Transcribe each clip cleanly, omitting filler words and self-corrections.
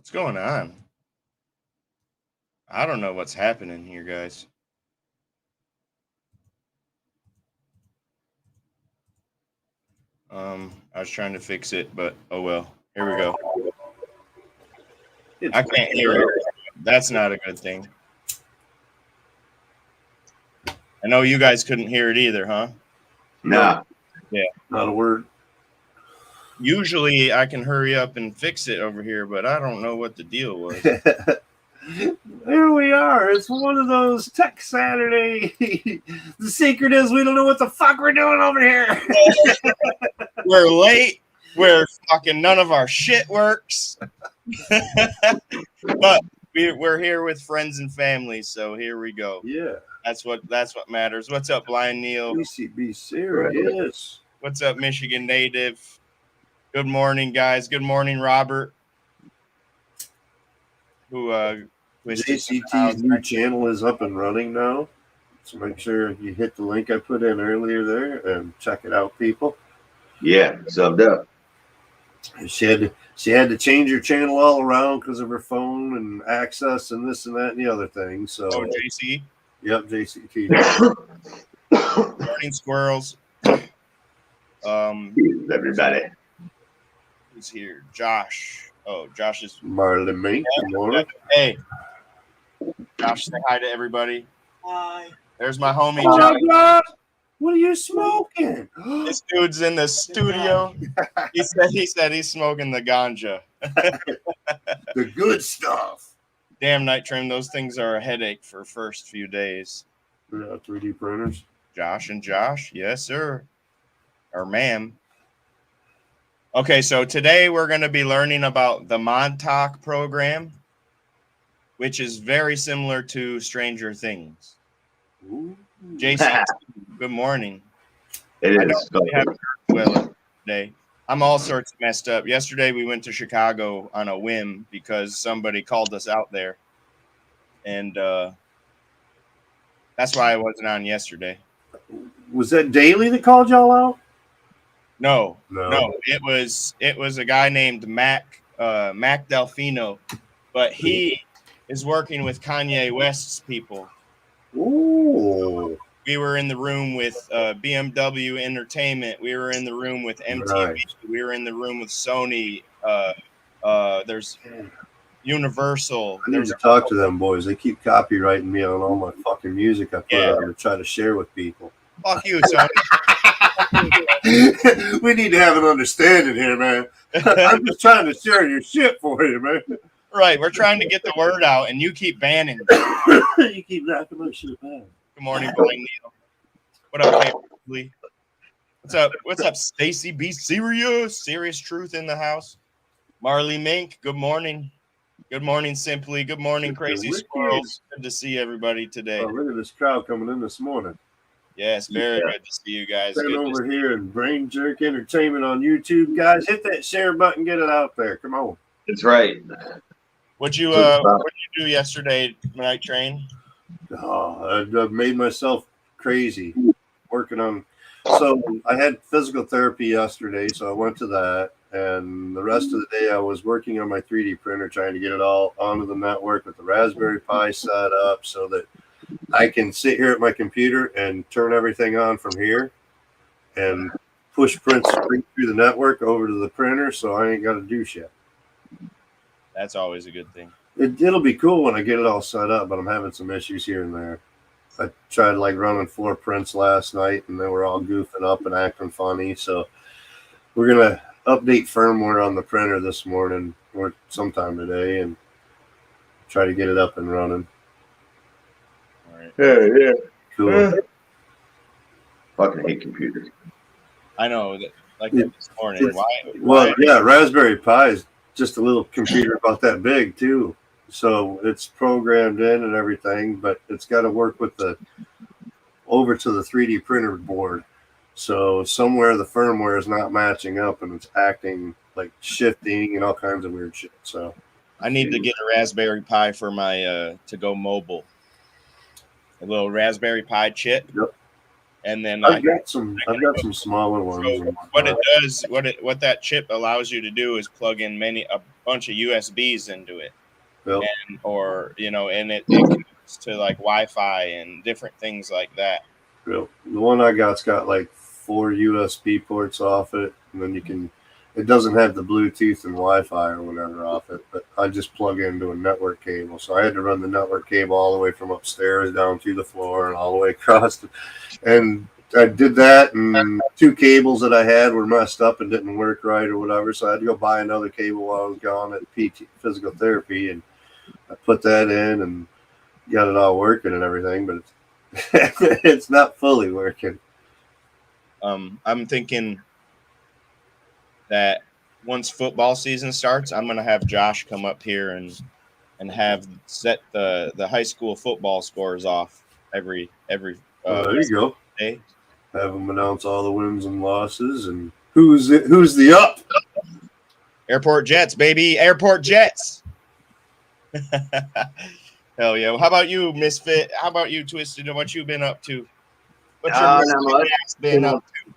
What's going on? I don't know what's happening here, guys. I was trying to fix it, but oh well. Here we go. I can't hear it. That's not a good thing. I know you guys couldn't hear it either, huh? Nah. Yeah. Not a word. Usually I can hurry up and fix it over here, but I don't know what the deal was. Here we are. It's one of those Tech Saturday. The secret is we don't know what the fuck we're doing over here. We're late. We're fucking none of our shit works. But we're here with friends and family, so here we go. Yeah. That's what matters. What's up, Blind Neil? BCB serious. What's up, Michigan native? Good morning, guys. Good morning, Robert. Who JCT's new channel is up and running now. So make sure you hit the link I put in earlier there and check it out, people. Yeah, subbed up. She had to change her channel all around because of her phone and access and this and that and the other thing. So JC. Yep, JCT. Morning, squirrels. Everybody. Who's here? Josh. Oh, Josh is Marlon Mink. Good morning. Hey, Josh, say hi to everybody. Hi. There's my homie Oh, Josh. God. What are you smoking? This dude's in the studio. He said he's smoking the ganja. The good stuff. Damn, Night Trim, those things are a headache for first few days. Yeah, 3D printers. Josh and Josh, yes, sir. Or ma'am. Okay, so today we're going to be learning about the Montauk program, which is very similar to Stranger Things. Ooh. Jason, good morning. It I is. don't really have well today. I'm all sorts messed up. Yesterday we went to Chicago on a whim because somebody called us out there, and that's why I wasn't on yesterday. Was that Daly that called y'all out? No. It was a guy named Mac Delfino, but he is working with Kanye West's people. Ooh. We were in the room with BMW Entertainment. We were in the room with MTV. Nice. We were in the room with Sony. There's Universal. I need to talk to them boys. They keep copywriting me on all my fucking music I put out to try to share with people. Fuck you, Sony. We need to have an understanding here, man. I'm just trying to share your shit for you, man. Right, we're trying to get the word out, and you keep banning. You keep knocking my shit down. Good morning, Blind Neil. What up, Lee? What's up? What's up, Stacy? Be serious. Serious Truth in the house. Marley Mink. Good morning. Good morning, Simply. Good morning, Crazy Squirrels. Good to see everybody today. Oh, look at this crowd coming in this morning. Yes, very good to see you guys. Stand over here and Brain Jerk Entertainment on YouTube, guys. Hit that share button, get it out there. Come on. That's right. What'd you do yesterday, Night Train? Oh, I've made myself crazy working on. So I had physical therapy yesterday, so I went to that, and the rest of the day I was working on my 3D printer, trying to get it all onto the network with the Raspberry Pi set up so that I can sit here at my computer and turn everything on from here and push prints straight through the network over to the printer, so I ain't got to do shit. That's always a good thing. It'll be cool when I get it all set up, but I'm having some issues here and there. I tried like running 4 prints last night, and they were all goofing up and acting funny. So we're gonna update firmware on the printer this morning or sometime today, and try to get it up and running. All right. Yeah. Cool. Fucking hate computers. I know that, like this morning. Well, yeah, Raspberry Pi is just a little computer about that big too. So it's programmed in and everything, but it's got to work with over to the 3D printer board. So somewhere the firmware is not matching up and it's acting like shifting and all kinds of weird shit. So I need to get a Raspberry Pi for my to go mobile. A little Raspberry Pi chip. Yep. and then I've got some smaller ones. So and what it whatnot. does, what that chip allows you to do is plug in a bunch of USBs into it, Yep. and it connects to like Wi-Fi and different things like that. Yep. The one I got's got like 4 USB ports off it, and then it doesn't have the Bluetooth and Wi-Fi or whatever off it, but I just plug into a network cable. So I had to run the network cable all the way from upstairs down to the floor and all the way across. And I did that, and 2 cables that I had were messed up and didn't work right or whatever. So I had to go buy another cable while I was gone at physical therapy, and I put that in and got it all working and everything, but it's not fully working. I'm thinking that once football season starts, I'm gonna have Josh come up here and have set the high school football scores off every There you go. day. Have them announce all the wins and losses and who's the up. Airport Jets, baby, Airport Jets. Hell yeah! How about you, Misfit? How about you, Twisted? What you been up to? What your Not much. ass been up to?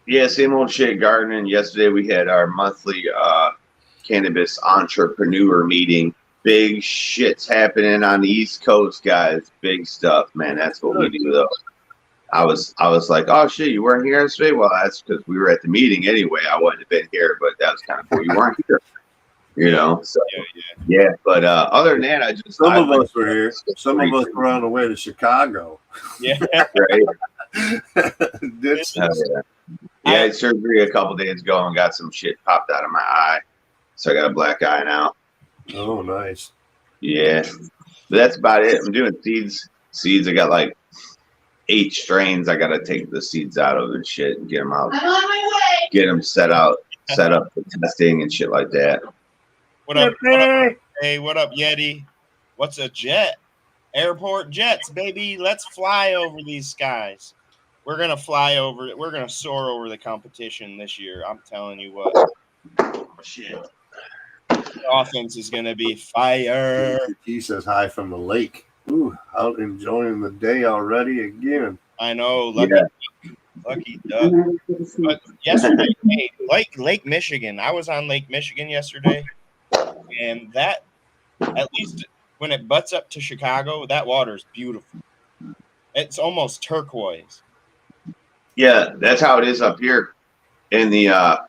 Yeah, same old shit gardening. Yesterday we had our monthly cannabis entrepreneur meeting. Big shit's happening on the East Coast, guys. Big stuff, man. That's what we do, though. I was like, oh shit, you weren't here yesterday? Well, that's because we were at the meeting anyway. I wouldn't have been here, but that was kind of cool. You weren't here, So yeah. But other than that, some of us were here. Some of us were on the way to Chicago. Yeah, right. Yeah, I had surgery a couple days ago and got some shit popped out of my eye, so I got a black eye now. Oh, nice. Yeah, but that's about it. I'm doing seeds. I got like 8 strains. I gotta take the seeds out of and shit and get them out. I'm on my way. Get them set up for testing and shit like that. What up? Hey, what up, Yeti? What's a jet? Airport Jets, baby. Let's fly over these skies. We're gonna fly over. We're gonna soar over the competition this year. I'm telling you what. Shit. The offense is gonna be fire. He says hi from the lake. Ooh, out enjoying the day already again. I know, lucky duck. But yesterday, hey, Lake Michigan. I was on Lake Michigan yesterday, and that, at least when it butts up to Chicago, that water is beautiful. It's almost turquoise. Yeah, that's how it is up here in the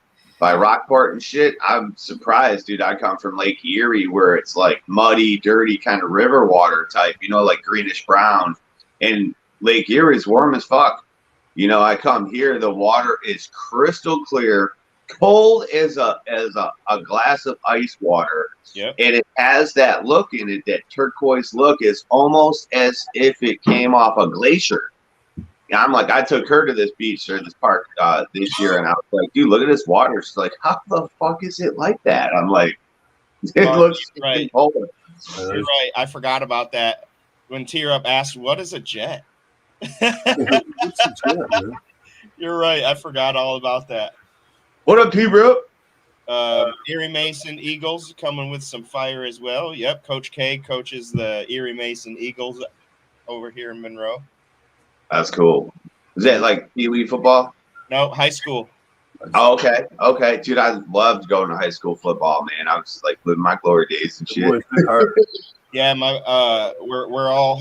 by Rockport and shit. I'm surprised, dude. I come from Lake Erie where it's like muddy, dirty kind of river water type, like greenish brown. And Lake Erie is warm as fuck. I come here, the water is crystal clear, cold as a glass of ice water. Yep. And it has that look in it, that turquoise look is almost as if it came off a glacier. I'm like, I took her to this beach or this park this year, and I was like, dude, look at this water. She's like, how the fuck is it like that? I'm like, it looks right. Cold. You're right. I forgot about that. When Tear Up asked, what is a jet? What's a jet, man? You're right. I forgot all about that. What up, T-Bro? Erie Mason Eagles coming with some fire as well. Yep, Coach K coaches the Erie Mason Eagles over here in Monroe. That's cool. Is that like Pee Wee football? No, high school. Oh, okay. Dude, I loved going to high school football, man. I was like living my glory days and shit. Yeah, we're all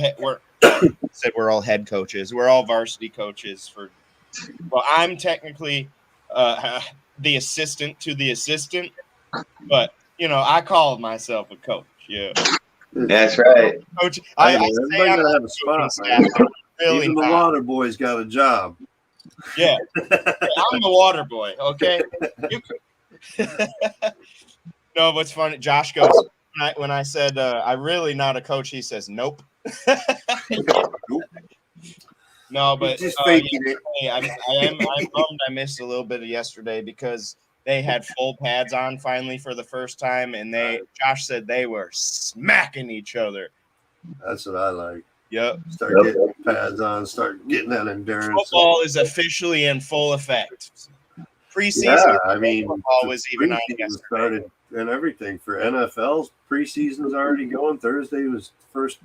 we're all head coaches. We're all varsity coaches well, I'm technically the assistant to the assistant, but I call myself a coach. Yeah, that's right. Coach, everybody gotta have a spot, man. Really, even the water boy's got a job. Yeah, I'm the water boy. Okay. No, what's funny? Josh goes when I said I'm really not a coach. He says, "Nope." Nope. No, but just faking it. I'm bummed I missed a little bit of yesterday because they had full pads on finally for the first time, and Josh said they were smacking each other. That's what I like. Yep. Start getting pads on, start getting that endurance. Football is officially in full effect. Preseason, yeah, I mean, football was even on yesterday. Started and everything for NFL's preseason's already going. Thursday was first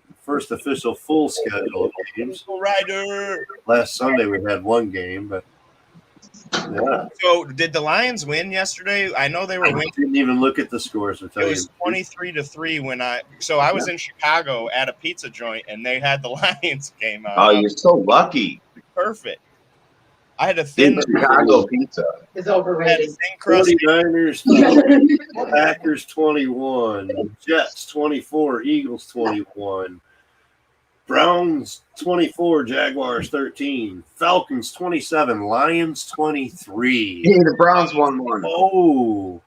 official full schedule of games. Rider. Last Sunday we had one game, but yeah. So did the Lions win yesterday? I know they were winning. I didn't even look at the scores to tell It you. was 23-3 when I was in Chicago at a pizza joint and they had the Lions game on. Oh, you're so lucky. Perfect. I had a Thin thin Chicago pizza. Is I had a overrated. thin crust. 49ers, Packers 21, Jets 24, Eagles 21, Browns 24, Jaguars 13, Falcons 27, Lions 23. Hey, the Browns won one. Oh,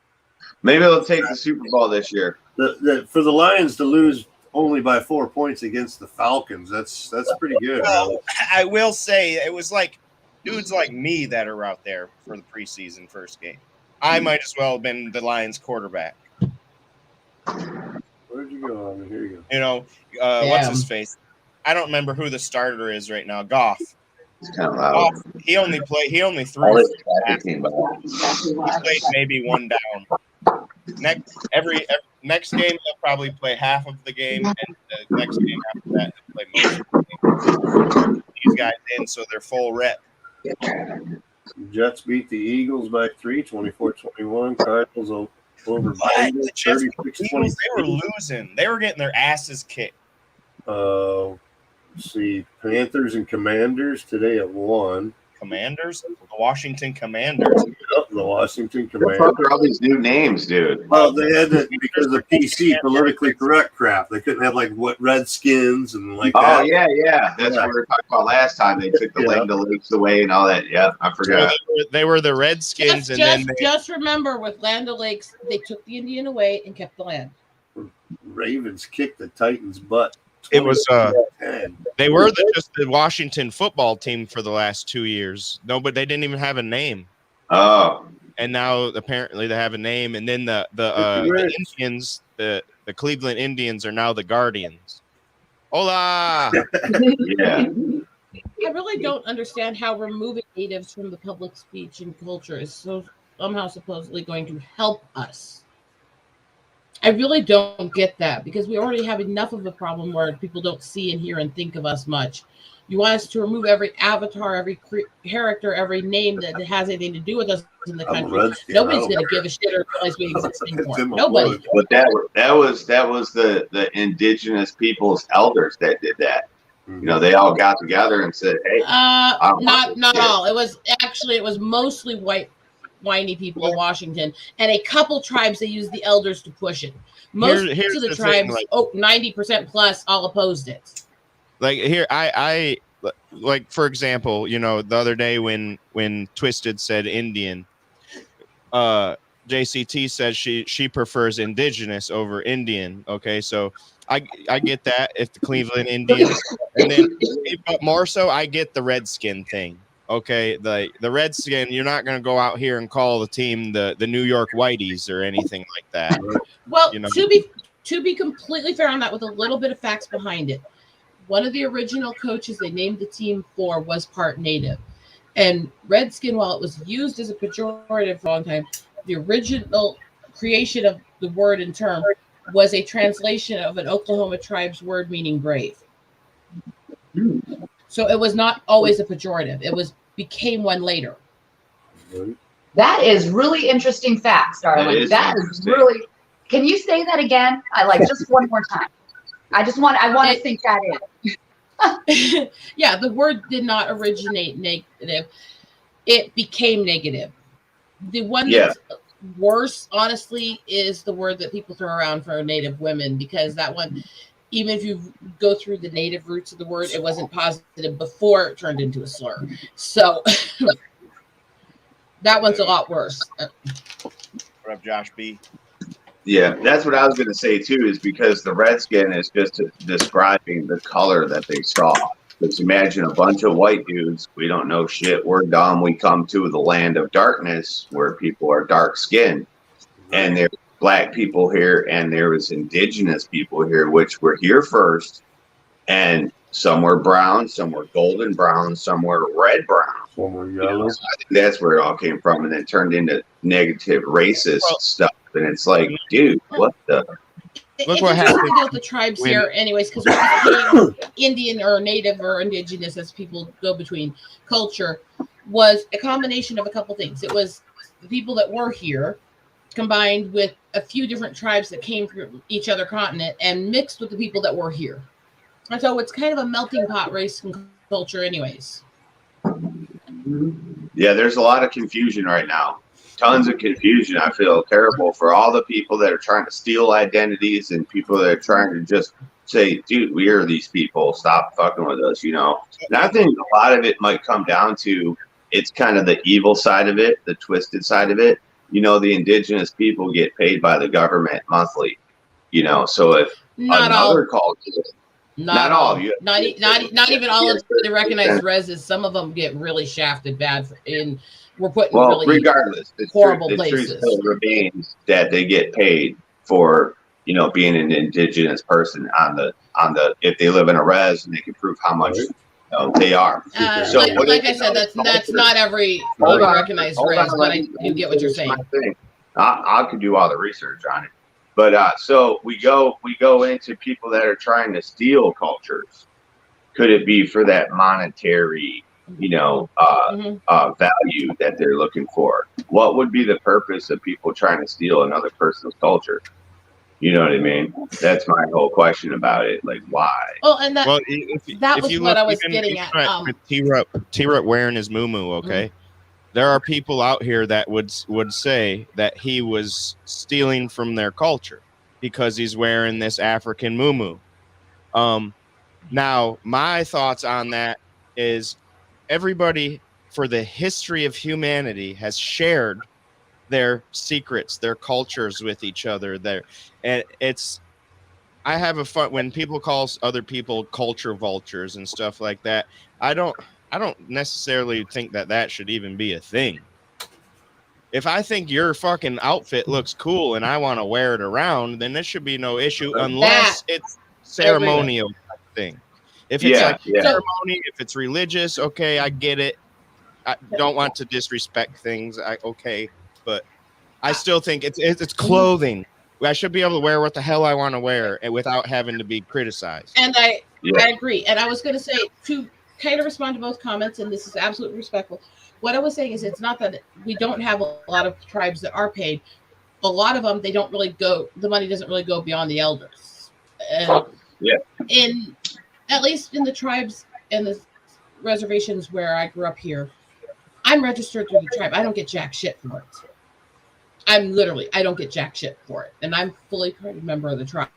Maybe they'll take the Super Bowl this year. For the Lions to lose only by 4 points against the Falcons, that's pretty good. Well, I will say it was like dudes like me that are out there for the preseason first game. I might as well have been the Lions quarterback. Where'd you go? I mean, here you go. You know, what's his face? I don't remember who the starter is right now. Goff. It's kind of loud. Goff. He only All threw. this traffic came by. He played maybe one down. Next game they'll probably play half of the game, and the next game after that they'll play most of the game. These guys in, so they're full rep. Jets beat the Eagles by 3, 24-21. Cardinals over What? Bengals, The Jets, 36-26. they were losing. They were getting their asses kicked. Let's see, Panthers and Commanders today at 1. Commanders, the Washington Commanders. Yep, the Washington What the Commanders. fuck are all these new names, dude? Well, they had to because of PC politically correct crap. They couldn't have like what Redskins and like Oh, that. yeah. That's what we were talking about last time. They took the Land O'Lakes away and all that. Yeah, I forgot. They were the Redskins, Just remember, with Land O'Lakes, they took the Indian away and kept the land. Ravens kicked the Titans' butt. It was 20-10. they were just the Washington football team for the last 2 years. No, but they didn't even have a name. Oh, And now apparently they have a name. And then the Indians, the Cleveland Indians are now the Guardians. Hola! yeah. I really don't understand how removing natives from the public speech and culture is so somehow supposedly going to help us. I really don't get that, because we already have enough of a problem where people don't see and hear and think of us much. You want us to remove every avatar, every character, every name that has anything to do with us in the country. Nobody's going to give a shit or realize we exist anymore. Nobody. But that was the indigenous people's elders that did that. You know, they all got together and said, "Hey, not all. It was mostly whiny people in Washington, and a couple tribes they used the elders to push it. Most Here's of the the tribes, thing, 90% plus, all opposed it. Like here, I like, for example, you know, the other day when Twisted said Indian, JCT says she prefers indigenous over Indian. Okay, so I get that if the Cleveland Indians, and then but more so I get the Redskin thing. Okay, the Redskin, you're not going to go out here and call the team the New York Whiteys or anything like that. Well, You know. to be completely fair on that, with a little bit of facts behind it, one of the original coaches they named the team for was part Native. And Redskin, while it was used as a pejorative for a long time, the original creation of the word and term was a translation of an Oklahoma tribe's word meaning brave. So it was not always a pejorative. It became one later. That is really interesting facts, darling. That is really. Can you say that again? I like just one more time. I want to think that in. Yeah, the word did not originate negative. It became negative. The one that's worse, honestly, is the word that people throw around for Native women, because that one, even if you go through the Native roots of the word, it wasn't positive before it turned into a slur. So that one's a lot worse. What up, Josh B? Yeah, that's what I was going to say too, is because the Redskin is just describing the color that they saw. Just imagine a bunch of white dudes. We don't know shit. We're dumb. We come to the land of darkness where people are dark skinned. And there's black people here and there was indigenous people here, which were here first. And Some were brown, some were golden brown, some were red brown. Some were yellow. So I think that's where it all came from, and then turned into negative racist stuff. And it's like, dude, what the? Look what happened. To deal with the tribes here, anyways, because we became Indian or Native or Indigenous, as people go between culture, was a combination of a couple things. It was the people that were here, combined with a few different tribes that came from each other continent and mixed with the people that were here. And so it's kind of a melting pot race and culture, anyways. Yeah, there's a lot of confusion right now. Tons of confusion. I feel terrible for all the people that are trying to steal identities and people that are trying to just say, dude, we are these people. Stop fucking with us, you know? And I think a lot of it might come down to it's kind of the evil side of it, the twisted side of it. You know, the indigenous people get paid by the government monthly, you know? So if another culture... Not all. Not even all of the recognized reses. Some of them get really shafted bad we're putting really regardless, horrible the places. truth still remains that they get paid for, you know, being an indigenous person on the if they live in a res and they can prove how much they are. So like I said, that's not every recognized res, but I do get what you're saying. I could do all the research on it. But so we go into people that are trying to steal cultures. Could it be for that monetary, you know, value that they're looking for? What would be the purpose of people trying to steal another person's culture? You know what I mean? That's my whole question about it. Like, why? Well, and that was what I was getting at. T-Rut wearing his muumuu, okay? Mm-hmm. There are people out here that would say that he was stealing from their culture because he's wearing this African muumuu. Now, my thoughts on that is everybody for the history of humanity has shared their secrets, their cultures with each other. I have a fun when people call other people culture vultures and stuff like that. I don't necessarily think that should even be a thing. If I think your fucking outfit looks cool and I want to wear it around, then there should be no issue unless it's ceremonial type thing. If it's ceremony, if it's religious, okay, I get it. I don't want to disrespect things. But I still think it's clothing. I should be able to wear what the hell I want to wear and without having to be criticized. And I agree. And I was going to say to kind of respond to both comments, and this is absolutely respectful. What I was saying is it's not that we don't have a lot of tribes that are paid. A lot of them, the money doesn't really go beyond the elders. And at least in the tribes and the reservations where I grew up here, I'm registered through the tribe. I don't get jack shit for it. I don't get jack shit for it. And I'm fully a member of the tribe.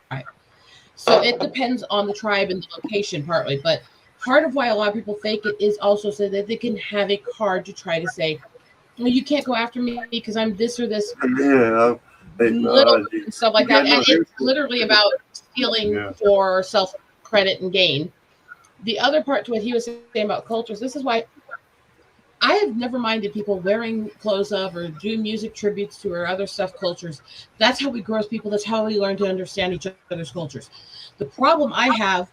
So it depends on the tribe and the location partly, but part of why a lot of people fake it is also so that they can have a card to try to say, well, you can't go after me because I'm this or this. Yeah. And stuff like that. And it's literally about stealing for self-credit and gain. The other part to what he was saying about cultures, this is why I have never minded people wearing clothes of or do music tributes to or other stuff cultures. That's how we grow as people. That's how we learn to understand each other's cultures. The problem I have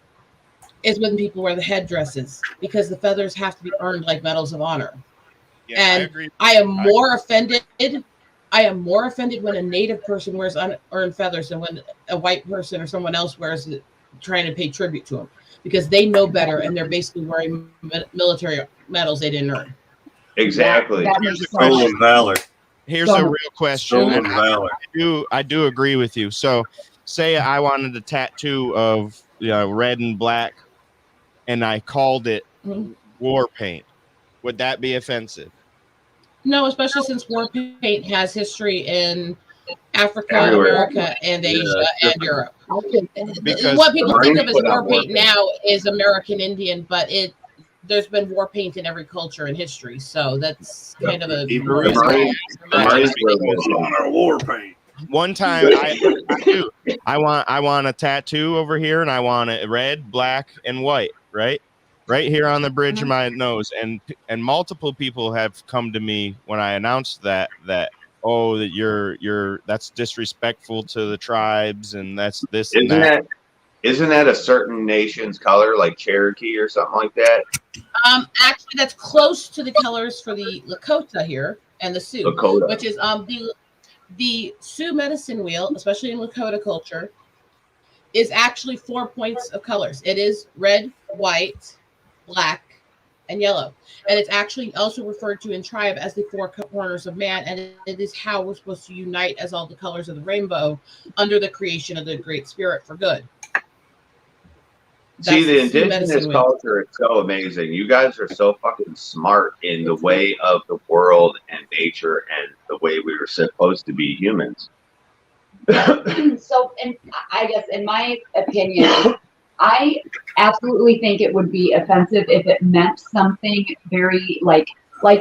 is when people wear the headdresses because the feathers have to be earned like medals of honor. Yeah, and I agree. I am more offended when a native person wears unearned feathers than when a white person or someone else wears it, trying to pay tribute to them, because they know better and they're basically wearing military medals they didn't earn. Exactly. Stolen valor. Here's a real question. Stolen valor. I do agree with you. So say I wanted a tattoo of red and black and I called it war paint. Would that be offensive? No, especially since war paint has history in Africa, America, and Asia, and Europe. Because what people think of as war paint now is American Indian, but there's been war paint in every culture in history, so that's kind of a war paint. One time I want a tattoo over here, and I want it red, black, and white, right here on the bridge of my nose, and multiple people have come to me when I announced that oh, that you're that's disrespectful to the tribes, and that's this and that. Isn't that a certain nation's color, like Cherokee or something like that? Actually, that's close to the colors for the Lakota here and the Sioux, Lakota. which is the Sioux medicine wheel, especially in Lakota culture, is actually 4 points of colors. It is red, white, black, and yellow. And it's actually also referred to in tribe as the four corners of man. And it is how we're supposed to unite as all the colors of the rainbow under the creation of the Great Spirit for good. See, the indigenous culture is so amazing. You guys are so fucking smart in the way of the world and nature and the way we were supposed to be humans. So, and I guess in my opinion, I absolutely think it would be offensive if it meant something very like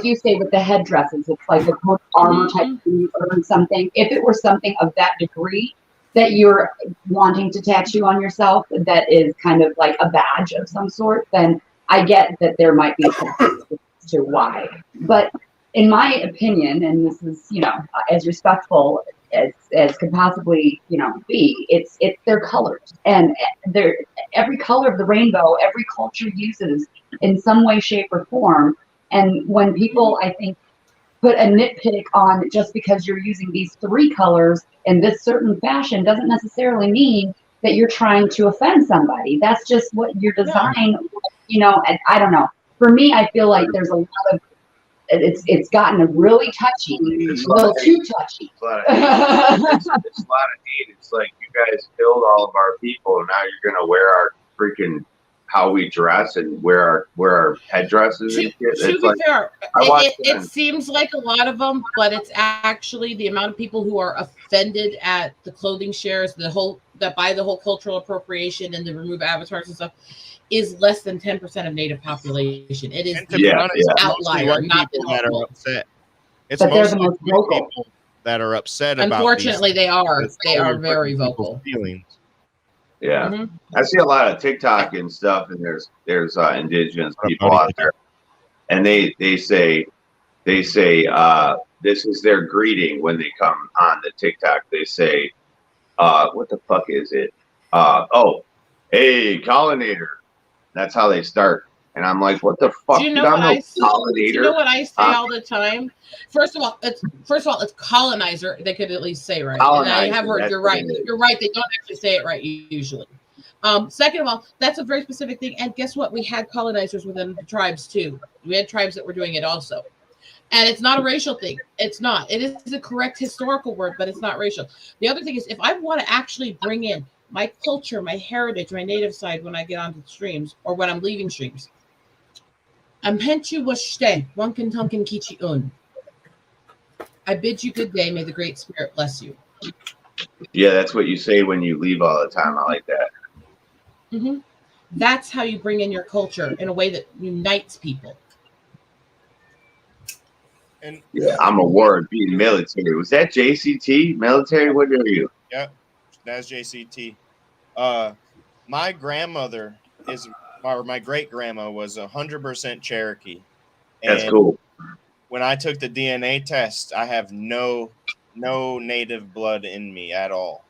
you say with the headdresses. It's like a coat armor type thing or something. If it were something of that degree that you're wanting to tattoo on yourself, that is kind of like a badge of some sort, then I get that there might be some to why. But in my opinion, and this is, you know, as respectful as could possibly, you know, be, it's their colors, and every color of the rainbow, every culture uses in some way, shape, or form. And when people, I think, put a nitpick on just because you're using these three colors in this certain fashion doesn't necessarily mean that you're trying to offend somebody. That's just what your design, you know, and I don't know. For me, I feel like there's a lot of, it's gotten really touchy, a little too touchy. It's a lot of hate. It's like, you guys killed all of our people, and now you're gonna wear our freaking how we dress and wear our headdresses and shit. To be fair, it seems like a lot of them, but it's actually the amount of people who are offended at the clothing shares, that buy the whole cultural appropriation and the remove avatars and stuff, is less than 10% of Native population. It is outlier, not the that are upset. It's but they're the most vocal people that are upset about. Unfortunately, they are. They are very vocal. Feelings. Yeah, I see a lot of TikTok and stuff, and there's indigenous people out there, and they say this is their greeting when they come on the TikTok. They say, what the fuck is it? Oh, hey, pollinator. That's how they start. And I'm like, what the fuck? Do you know what I say all the time? First of all, it's colonizer. They could at least say right. And I have heard you're right. You're right. They don't actually say it right usually. Second of all, that's a very specific thing. And guess what? We had colonizers within the tribes too. We had tribes that were doing it also. And it's not a racial thing. It's not. It is the correct historical word, but it's not racial. The other thing is, if I want to actually bring in my culture, my heritage, my native side when I get onto streams or when I'm leaving streams, Ampenchu washte, wankin tonkin kichi un. I bid you good day. May the Great Spirit bless you. Yeah, that's what you say when you leave all the time. I like that. Mm-hmm. That's how you bring in your culture in a way that unites people. And yeah, I'm a ward being military. Was that JCT? Military? What are you? Yeah, that's JCT. My grandmother is, or my great grandma was 100% Cherokee. That's cool. When I took the DNA test, I have no native blood in me at all.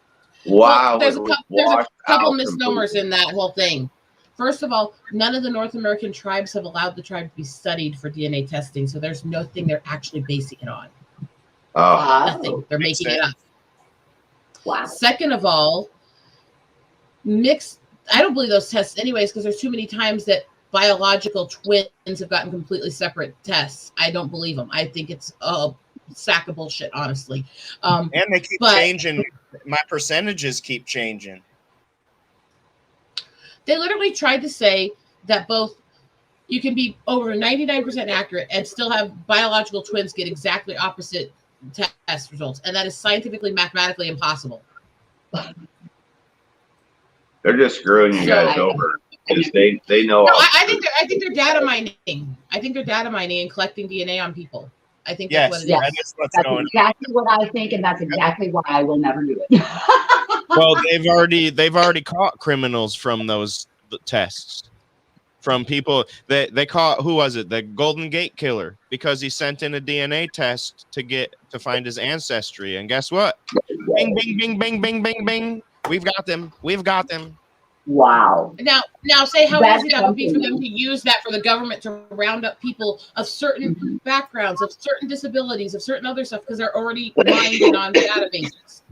Wow. Well, there's a couple misnomers in that whole thing. First of all, none of the North American tribes have allowed the tribe to be studied for DNA testing, so there's nothing they're actually basing it on. Nothing. They're making it up. Wow. Second of all, I don't believe those tests anyways, because there's too many times that biological twins have gotten completely separate tests. I don't believe them. I think it's a sack of bullshit, honestly. And they keep changing. My percentages keep changing. They literally tried to say that both you can be over 99% accurate and still have biological twins get exactly opposite test results. And that is scientifically, mathematically impossible. They're just screwing you guys over. They know. No, I think they're data mining. I think they're data mining and collecting DNA on people. I think that's what it is. That's exactly what I think, and that's exactly why I will never do it. Well, they've already caught criminals from those tests. From people they caught, who was it? The Golden Gate Killer, because he sent in a DNA test to find his ancestry, and guess what? Bing, bing, bing, bing, bing, bing, bing. We've got them. Wow. Now say how That's easy that would be for them something. to use that for the government to round up people of certain backgrounds, of certain disabilities, of certain other stuff, because they're already mined in on databases.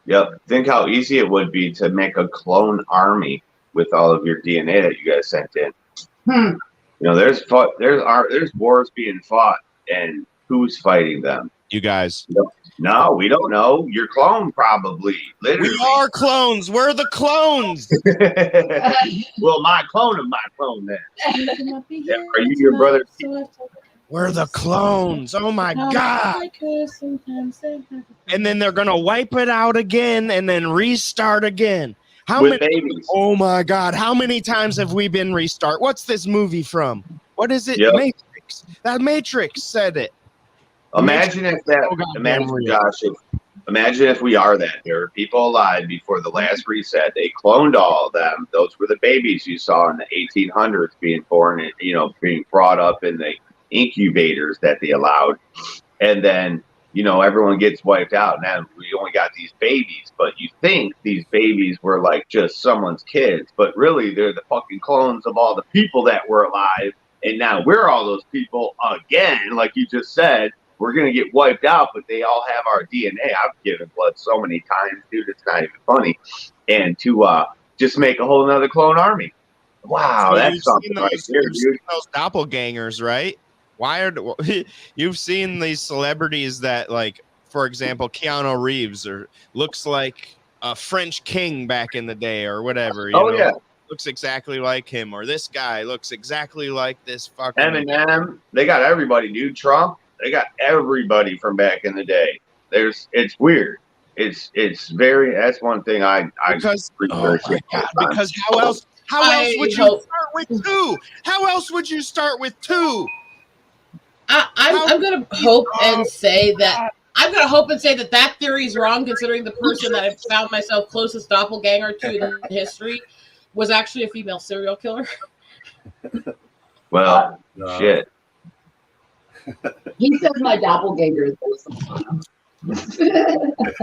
Yep. Think how easy it would be to make a clone army with all of your DNA that you guys sent in. Hmm. You know, there's wars being fought, and who's fighting them? You guys. No, we don't know. Your clone probably. Literally. We are clones. We're the clones. Well, my clone of my clone then. Are you your brother? We're the clones. Oh my God. And then they're going to wipe it out again and then restart again. With babies. Oh my God. How many times have we been restart? What's this movie from? What is it? Yep. Matrix. That Matrix said it. Imagine if we are that. There are people alive before the last reset. They cloned all of them. Those were the babies you saw in the 1800s being born and, being brought up in the incubators that they allowed. And then, everyone gets wiped out. Now we only got these babies, but you think these babies were like just someone's kids, but really they're the fucking clones of all the people that were alive. And now we're all those people again, like you just said. We're going to get wiped out, but they all have our DNA. I've given blood so many times, dude, it's not even funny. And to just make a whole nother clone army. Wow, so that's something right there, dude. Those doppelgangers, right? You've seen these celebrities that, like, for example, Keanu Reeves looks like a French king back in the day or whatever. You know? Yeah. Looks exactly like him, or this guy looks exactly like this fucking Eminem. They got everybody, dude. Trump. They got everybody from back in the day. It's weird. It's very. That's one thing because how else would you start with two? How else would you start with two? I'm gonna hope and say that that theory is wrong, considering the person that I found myself closest doppelganger to in history was actually a female serial killer. Well, shit. He says my doppelganger is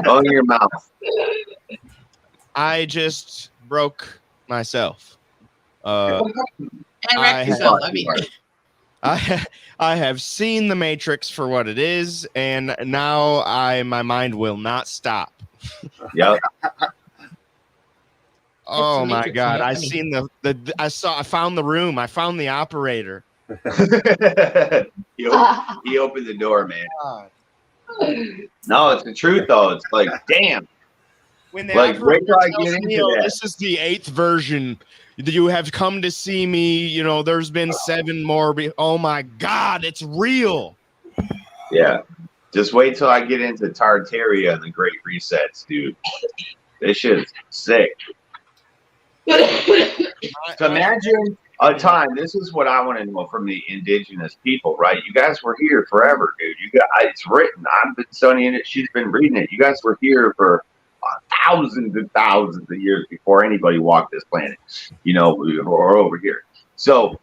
on your mouth. I just broke myself. And wrecked yourself. I have seen the Matrix for what it is, and now my mind will not stop. Yep. Oh my God! I found the room. I found the operator. he opened the door, man. No, it's the truth though. It's like, damn. When the like, wait till I get into that. This is the 8th version. You have come to see me. There's been 7 more. Oh my God, it's real. Yeah. Just wait till I get into Tartaria and the Great Resets, dude. This shit's sick. So imagine a time. This is what I want to know from the indigenous people, right? You guys were here forever, dude. It's written. I've been studying it. She's been reading it. You guys were here for thousands and thousands of years before anybody walked this planet, or over here. So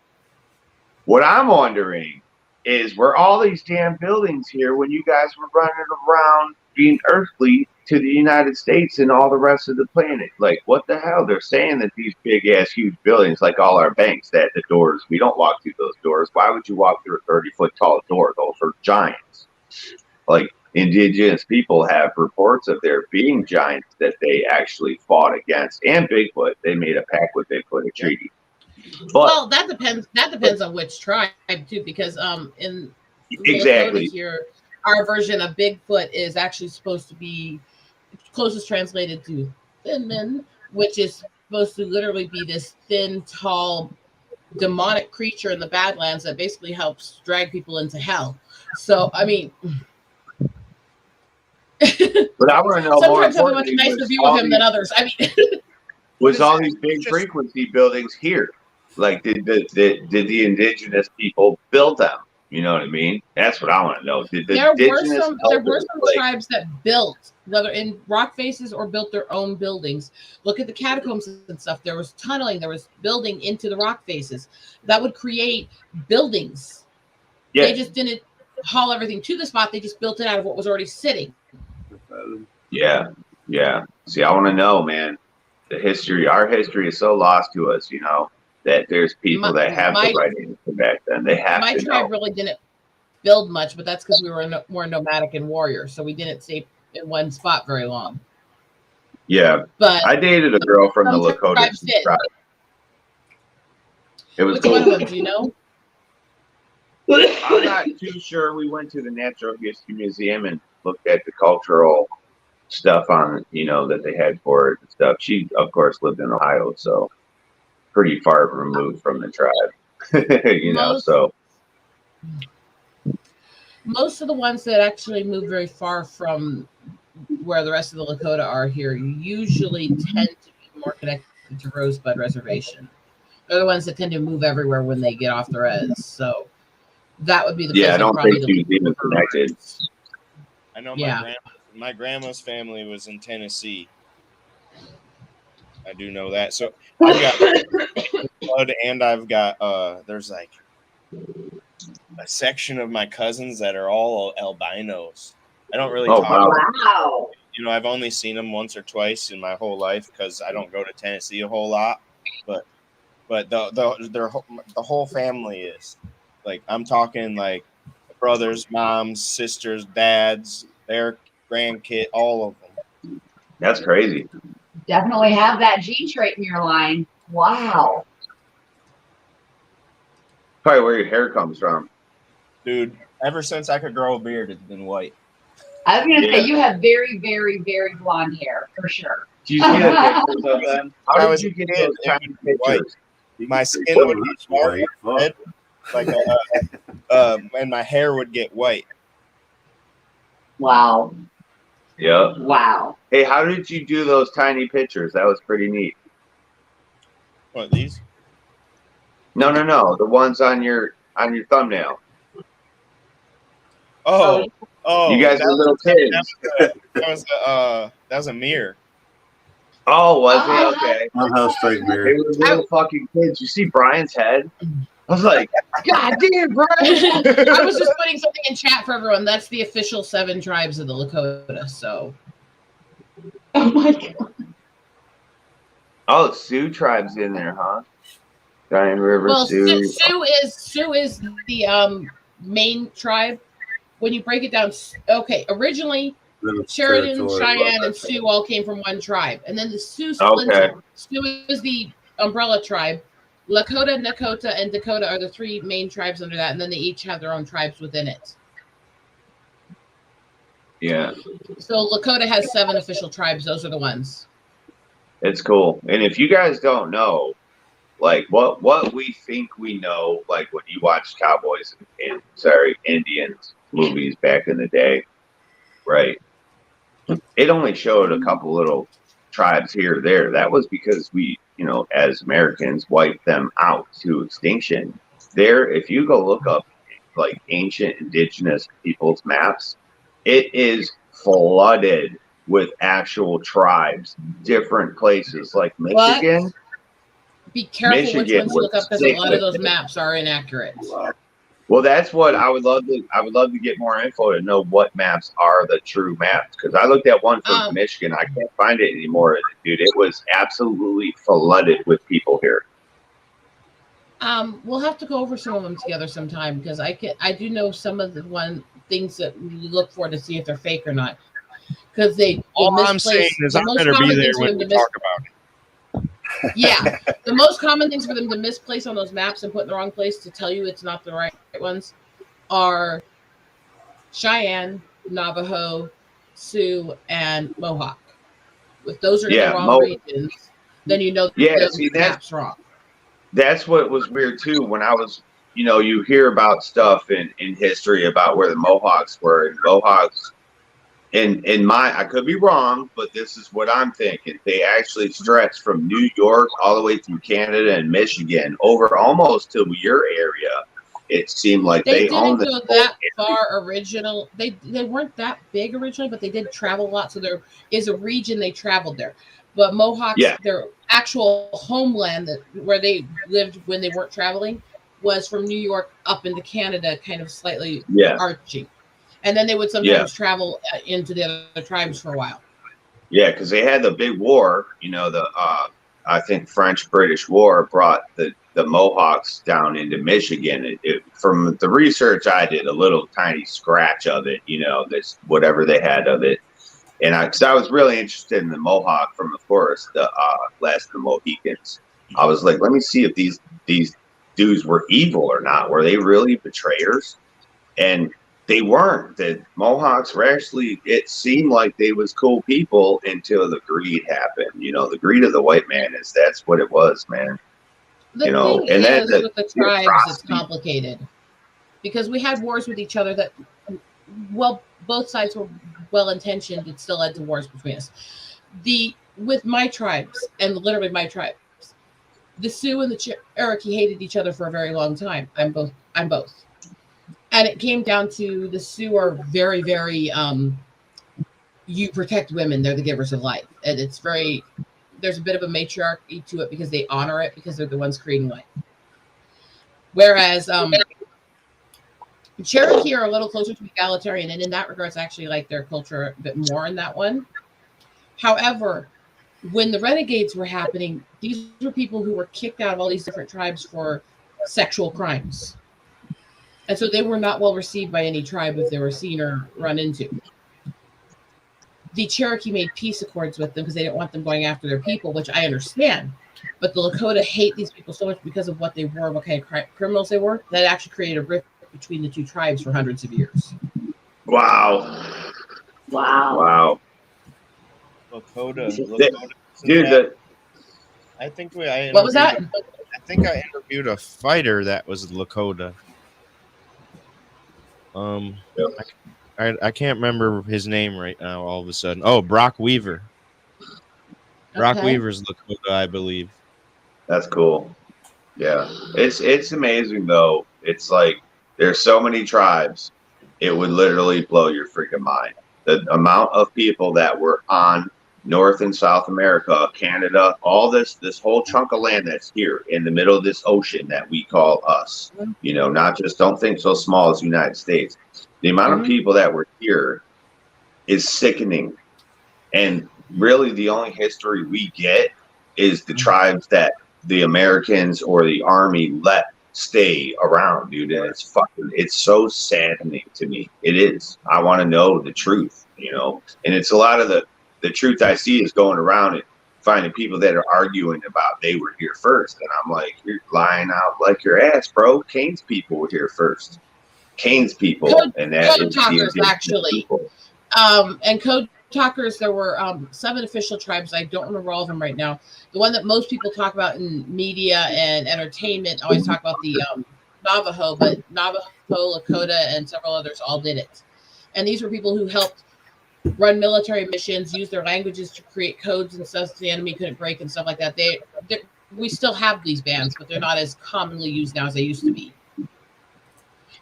what I'm wondering is, were all these damn buildings here when you guys were running around being earthly to the United States and all the rest of the planet? Like, what the hell? They're saying that these big ass huge buildings, like all our banks, that the doors, we don't walk through those doors. Why would you walk through a 30-foot tall door? Those are giants. Like, indigenous people have reports of there being giants that they actually fought against, and Bigfoot. They made a pact with Bigfoot, a treaty. But, that depends on which tribe too, because in exactly here, our version of Bigfoot is actually supposed to be closest translated to Thin Men, which is supposed to literally be this thin, tall, demonic creature in the Badlands that basically helps drag people into hell. So, I mean, but I want to know. Sometimes I have a much nicer view of him than others. I mean, was all these big frequency buildings here? Like, did the indigenous people build them? You know what I mean? That's what I want to know. There were some tribes that built, whether in rock faces or built their own buildings. Look at the catacombs and stuff. There was tunneling. There was building into the rock faces that would create buildings. Yeah. They just didn't haul everything to the spot. They just built it out of what was already sitting. Yeah. See, I want to know, man. the history, our history is so lost to us, you know, that there's people that have the right answer back then. They have my to tribe know. really didn't build much, but that's because we were more nomadic and warriors, so we didn't stay in one spot very long. Yeah, but I dated a girl from the Lakota tribe. It was Which cool. one of them do you know? I'm not too sure. We went to the Natural History Museum and looked at the cultural stuff on, you know, that they had for it and stuff. She, of course, lived in Ohio, so pretty far removed from the tribe, you know. So most of the ones that actually move very far from where the rest of the Lakota are here usually tend to be more connected to Rosebud Reservation. They're the ones that tend to move everywhere when they get off the res. So that would be the place I don't think probably she's even connected. I know my grandma's family was in Tennessee. I do know that. So I've got blood, and I've got there's like a section of my cousins that are all albinos. I don't really talk about wow. You know, I've only seen them once or twice in my whole life because I don't go to Tennessee a whole lot. But the whole family is like, I'm talking like brothers, moms, sisters, dads, their grandkid, all of them. That's crazy. Definitely have that gene trait in your line. Wow. Probably where your hair comes from. Dude, ever since I could grow a beard, it's been white. I was going to say, you have very, very, very blonde hair, for sure. Do you see the pictures of them? How did you get those tiny pictures? My skin would get dark, red, like and my hair would get white. Wow. Yeah. Wow. Hey, how did you do those tiny pictures? That was pretty neat. What, these? No. The ones on your thumbnail. Oh, you guys are little kids. That was a mirror. Oh, was it? Okay. How straight mirror. They were little fucking kids. You see Brian's head? I was like, God damn, Brian. I was just putting something in chat for everyone. That's the official 7 tribes of the Lakota. So. Oh my God. Oh, Sioux tribe's in there, huh? Giant River, Well, Sioux. Sioux is the main tribe. When you break it down, okay, originally Sheridan, Cheyenne, and Sioux all came from one tribe, and then the Sioux splintered. Okay. Sioux is the umbrella tribe. Lakota, Nakota, and Dakota are the 3 main tribes under that, and then they each have their own tribes within it. Yeah. So Lakota has 7 official tribes. Those are the ones. It's cool. And if you guys don't know, like what we think we know, like when you watch cowboys and Indians movies back in the day, right? It only showed a couple little tribes here or there. That was because we, you know, as Americans, wiped them out to extinction. There, if you go look up like ancient indigenous people's maps, it is flooded with actual tribes, different places like Michigan. What? Be careful which ones you look up because a lot of those maps are inaccurate. Well, that's what I would love to. I would love to get more info to know what maps are the true maps. Because I looked at one from Michigan, I can't find it anymore, dude. It was absolutely flooded with people here. We'll have to go over some of them together sometime because I do know some of the things that we look for to see if they're fake or not. Because they all I'm saying is I better be there when we talk about it. Yeah, the most common things for them to misplace on those maps and put in the wrong place to tell you it's not the right ones are Cheyenne, Navajo, Sioux, and Mohawk. If those are in the wrong regions, then you know the map's wrong. That's what was weird too. When I was, you know, you hear about stuff in history about where the Mohawks were, and Mohawks. I could be wrong, but this is what I'm thinking. They actually stretched from New York all the way through Canada and Michigan over almost to your area. It seemed like they owned didn't go that far original. They weren't that big originally, but they did travel a lot. So there is a region they traveled there. But Mohawks, their actual homeland where they lived when they weren't traveling was from New York up into Canada, kind of slightly arching. And then they would sometimes travel into the other tribes for a while. Yeah, because they had the big war. You know, the I think French-British War brought the Mohawks down into Michigan. From the research I did, a little tiny scratch of it. You know, this whatever they had of it, and because I was really interested in the Mohawk from, of course, the Last of the Mohicans. I was like, let me see if these dudes were evil or not. Were they really betrayers? And they weren't. The Mohawks were actually, it seemed like they was cool people until the greed happened. You know, the greed of the white man that's what it was, man. The you know, thing and is, then with the tribes, it's complicated because we had wars with each other that, well, both sides were well-intentioned. It still led to wars between us. With my tribes, and literally my tribes, the Sioux and the Cherokee hated each other for a very long time. I'm both. And it came down to the Sioux are very, very, you protect women. They're the givers of life. And it's very, there's a bit of a matriarchy to it because they honor it because they're the ones creating life. Whereas Cherokee are a little closer to egalitarian. And in that regards, I actually like their culture a bit more in that one. However, when the renegades were happening, these were people who were kicked out of all these different tribes for sexual crimes. And so they were not well received by any tribe if they were seen or run into. The Cherokee made peace accords with them because they didn't want them going after their people, which I understand. But the Lakota hate these people so much because of what they were, what kind of criminals they were, that actually created a rift between the two tribes for hundreds of years. Wow. Lakota. Dude, I think what was that? I think I interviewed a fighter that was Lakota. I can't remember his name right now. All of a sudden, Brock Weaver. Brock Weaver's Lakota, I believe. That's cool. Yeah, it's amazing though. It's like there's so many tribes, it would literally blow your freaking mind. The amount of people that were on North and South America, Canada, all this whole chunk of land that's here in the middle of this ocean that we call us. You know, not just, don't think so small as the United States. The amount of people that were here is sickening. And really the only history we get is the tribes that the Americans or the Army let stay around, dude. And it's so saddening to me. It is. I want to know the truth, you know. And it's a lot of the truth I see is going around and finding people that are arguing about they were here first. And I'm like, you're lying out like your ass, bro. Kane's people were here first. Kane's people. And that Code Talkers, actually. People. And Code Talkers, there were 7 official tribes. I don't remember all of them right now. The one that most people talk about in media and entertainment always talk about the Navajo, but Navajo, Lakota, and several others all did it. And these were people who helped run military missions, use their languages to create codes and stuff so the enemy couldn't break and stuff like that. We still have these bands, but they're not as commonly used now as they used to be.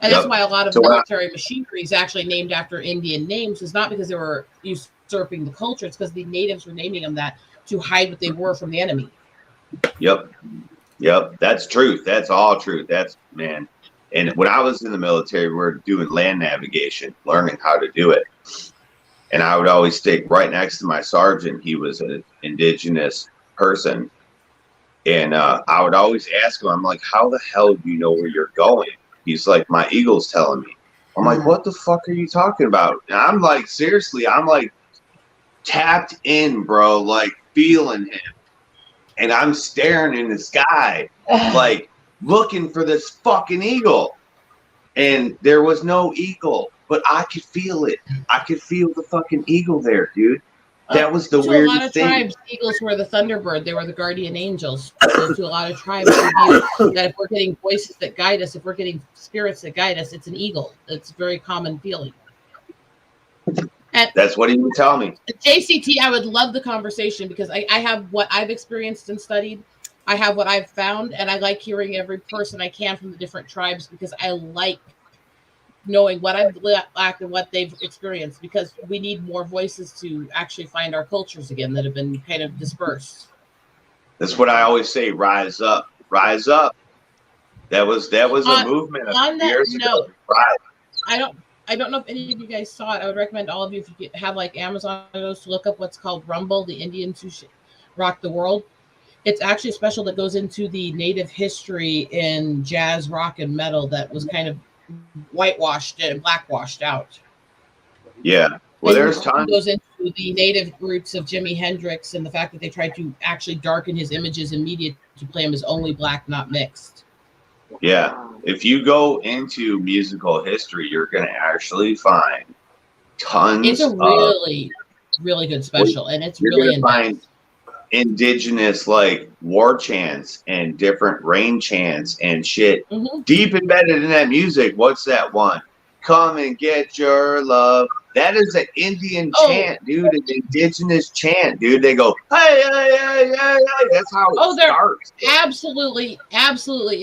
And that's why a lot of military machinery is actually named after Indian names. It's not because they were usurping the culture. It's because the natives were naming them that to hide what they were from the enemy. Yep. That's truth. That's all truth. That's, man. And when I was in the military, we were doing land navigation, learning how to do it. And I would always stick right next to my sergeant. He was an indigenous person. And I would always ask him, I'm like, how the hell do you know where you're going? He's like, my eagle's telling me. I'm like, what the fuck are you talking about? And I'm like, seriously, I'm like tapped in, bro, like feeling him. And I'm staring in the sky, like looking for this fucking eagle. And there was no eagle, but I could feel it. I could feel the fucking eagle there, dude. That was the weirdest thing. To a lot of tribes, eagles were the thunderbird. They were the guardian angels. So to a lot of tribes, that if we're getting voices that guide us, if we're getting spirits that guide us, it's an eagle. It's a very common feeling. And that's what he would tell me. JCT, I would love the conversation because I have what I've experienced and studied. I have what I've found, and I like hearing every person I can from the different tribes because I like knowing what I've lacked and what they've experienced, because we need more voices to actually find our cultures again that have been kind of dispersed. That's what I always say, rise up, rise up. That was a movement a few years ago. I I don't know if any of you guys saw it. I would recommend all of you, if you have like Amazon, to look up what's called Rumble, the Indians who rock the world. It's actually a special that goes into the native history in jazz, rock, and metal that was kind of whitewashed and blackwashed out. Yeah. Well, there's It tons. goes into the native roots of Jimi Hendrix and the fact that they tried to actually darken his images in media to play him as only black, not mixed. Yeah. If you go into musical history, you're going to actually find tons. It's a really, really good special, and it's really in depth. Indigenous like war chants and different rain chants and shit deep embedded in that music. What's that one? Come and get your love. That is an Indian chant, dude. An indigenous chant, dude. They go, hey, hey, hey, hey, hey. That's how it starts. Absolutely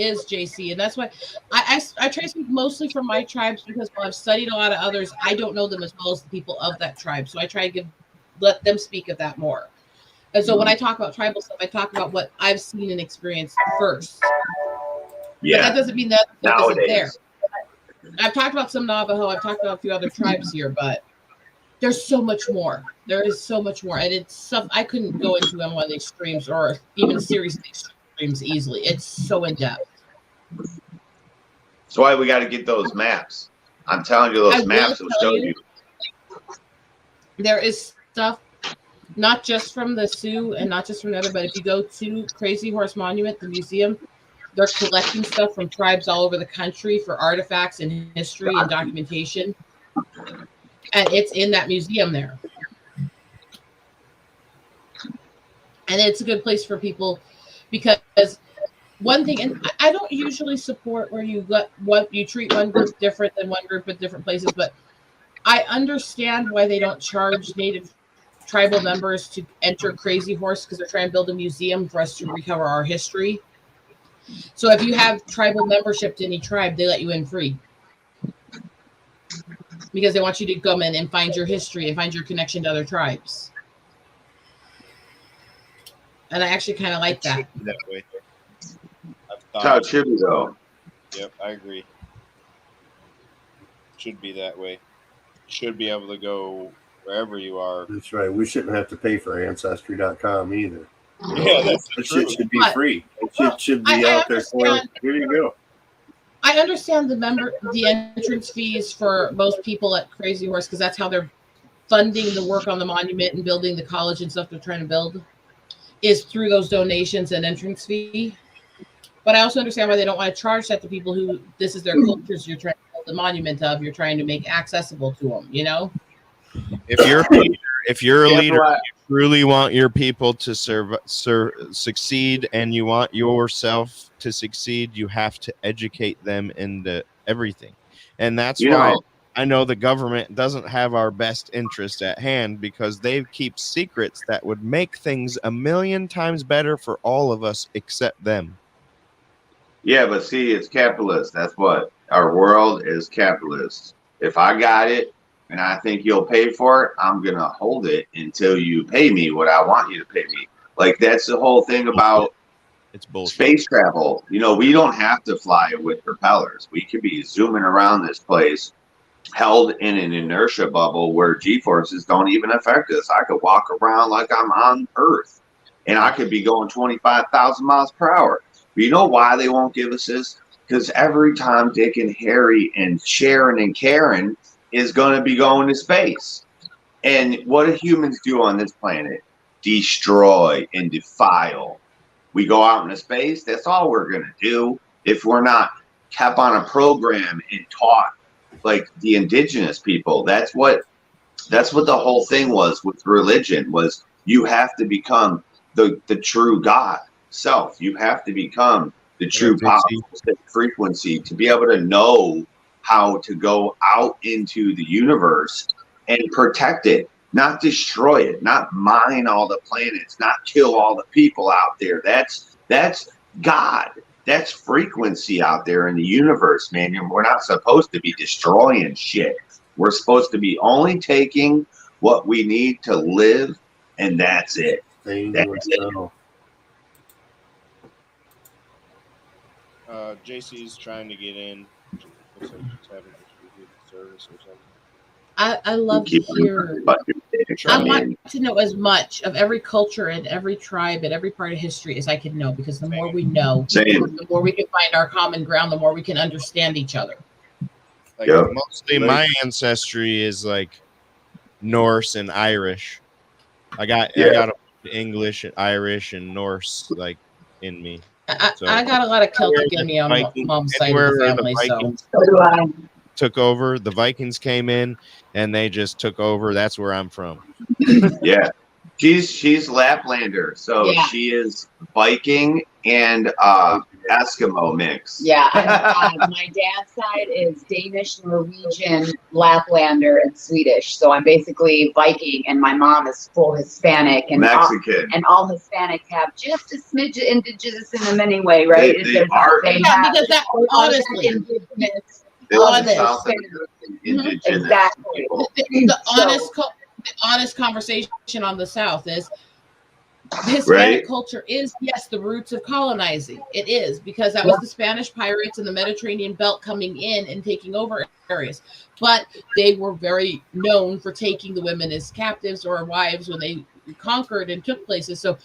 is, JC. And that's why I try to speak mostly from my tribes, because while I've studied a lot of others, I don't know them as well as the people of that tribe. So I try to let them speak of that more. And so when I talk about tribal stuff, I talk about what I've seen and experienced first. Yeah. But that doesn't mean that stuff isn't there. I've talked about some Navajo. I've talked about a few other tribes here, but there's so much more. There is so much more. And it's stuff I couldn't go into on one of the extremes or even a series of extremes easily. It's so in-depth. That's why we got to get those maps. I'm telling you, those maps will show you. There is stuff, not just from the Sioux and not just from the other, but if you go to Crazy Horse Monument, the museum, they're collecting stuff from tribes all over the country for artifacts and history and documentation. And it's in that museum there. And it's a good place for people, because one thing, and I don't usually support where you treat one group different than one group at different places, but I understand why they don't charge Native tribal members to enter Crazy Horse, because they're trying to build a museum for us to recover our history. So if you have tribal membership to any tribe, they let you in free, because they want you to come in and find your history and find your connection to other tribes. And I actually kind of like that. That way. That's how it should be, though. Yep, I agree. Should be that way. Should be able to go wherever you are. That's right. We shouldn't have to pay for Ancestry.com either. Yeah, that's the shit should be free. It should be out there for us. Here you go. I understand the entrance fees for most people at Crazy Horse, because that's how they're funding the work on the monument and building the college and stuff they're trying to build, is through those donations and entrance fee. But I also understand why they don't want to charge that to people who this is their cultures you're trying to build the monument of, you're trying to make accessible to them, you know? If you're a leader, you truly want your people to succeed, and you want yourself to succeed, you have to educate them into everything. And that's why I know the government doesn't have our best interest at hand, because they keep secrets that would make things a million times better for all of us except them. Yeah, but see, it's capitalist. That's what our world is, capitalist. If I got it and I think you'll pay for it, I'm going to hold it until you pay me what I want you to pay me. Like, that's the whole thing about space travel. You know, we don't have to fly with propellers. We could be zooming around this place, held in an inertia bubble where G-forces don't even affect us. I could walk around like I'm on Earth, and I could be going 25,000 miles per hour. But you know why they won't give us this? Because every time Dick and Harry and Sharon and Karen is going to be going to space. And what do humans do on this planet? Destroy and defile. We go out into space. That's all we're going to do if we're not kept on a program and taught like the indigenous people. That's what the whole thing was with religion, was you have to become the true God self. You have to become the true powerful frequency to be able to know how to go out into the universe and protect it, not destroy it, not mine all the planets, not kill all the people out there. That's God. That's frequency out there in the universe, man. And we're not supposed to be destroying shit. We're supposed to be only taking what we need to live, and that's it. That's it. JC's trying to get in. Looks like he's having issues service or something. I love to hear. I want to know as much of every culture and every tribe and every part of history as I can know, because the more we know, the more we can find our common ground, the more we can understand each other. Like mostly my ancestry is like Norse and Irish. I got English, Irish, and Norse like in me. I got a lot of Celtic in me on my mom's side of the family. So took over. The Vikings came in and they just took over. That's where I'm from. Yeah. She's Laplander, so she is Viking and Eskimo mix. Yeah, my dad's side is Danish, Norwegian, Laplander, and Swedish. So I'm basically Viking, and my mom is full Hispanic and Mexican. All Hispanics have just a smidge of indigenous in them anyway, right? They are because that honestly. Indigenous. South American indigenous exactly. The honest conversation on the South is Hispanic culture is, yes, the roots of colonizing. It is, because that was the Spanish pirates in the Mediterranean belt coming in and taking over areas. But they were very known for taking the women as captives or wives when they conquered and took places. So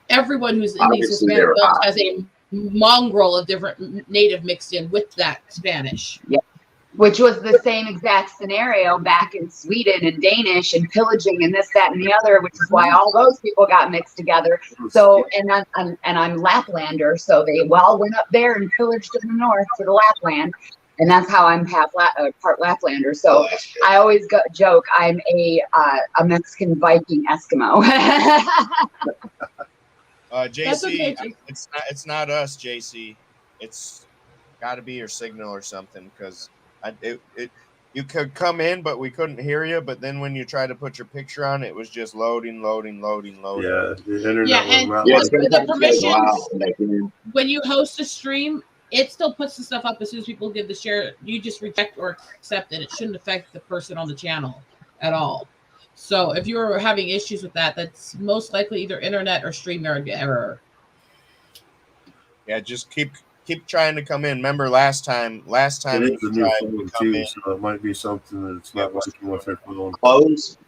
everyone who's in these Hispanic belts has a mongrel of different native mixed in with that Spanish. Yeah. Which was the same exact scenario back in Sweden and Danish and pillaging and this, that, and the other, which is why all those people got mixed together. So, and I'm Laplander, so they all went up there and pillaged in the north for the Lapland, and that's how I'm part Laplander. So I always joke I'm a Mexican Viking Eskimo. JC, okay, it's not us, JC. It's got to be your signal or something, because you could come in, but we couldn't hear you. But then when you try to put your picture on, it was just loading. Yeah, the internet the permissions. When you host a stream, it still puts the stuff up as soon as people give the share. You just reject or accept it. It shouldn't affect the person on the channel at all. So if you're having issues with that, that's most likely either internet or StreamYard error. Yeah, just keep trying to come in. Remember last time it is a new phone too, so it might be something that's not working with your phone.